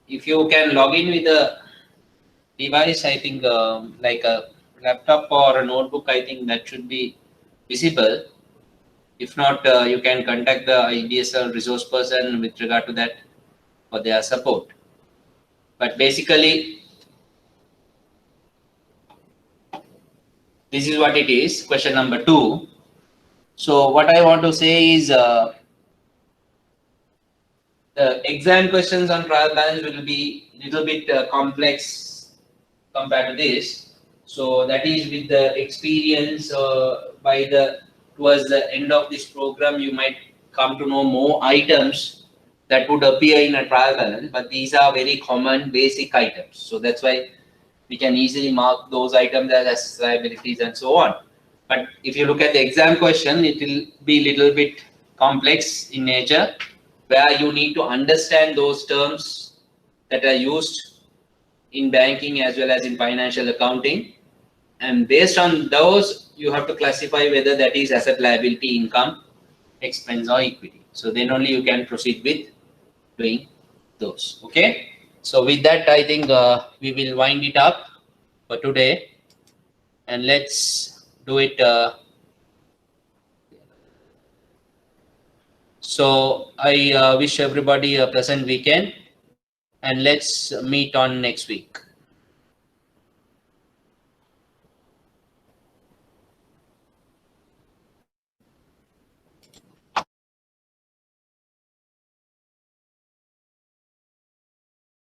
if you can log in with a device, I think like a laptop or a notebook, I think that should be visible. If not, you can contact the IDSL resource person with regard to that for their support. But basically, this is what it is, question number 2. So what I want to say is the exam questions on trial balance will be little bit complex compared to this. So that is with the experience towards the end of this program, you might come to know more items that would appear in a trial balance, but these are very common basic items. So that's why we can easily mark those items as liabilities and so on. But if you look at the exam question, it will be little bit complex in nature, where you need to understand those terms that are used in banking as well as in financial accounting, and based on those you have to classify whether that is asset, liability, income, expense or equity. So then only you can proceed with doing those. Okay, so with that I think we will wind it up for today, and let's do it. So I wish everybody a pleasant weekend, and let's meet on next week.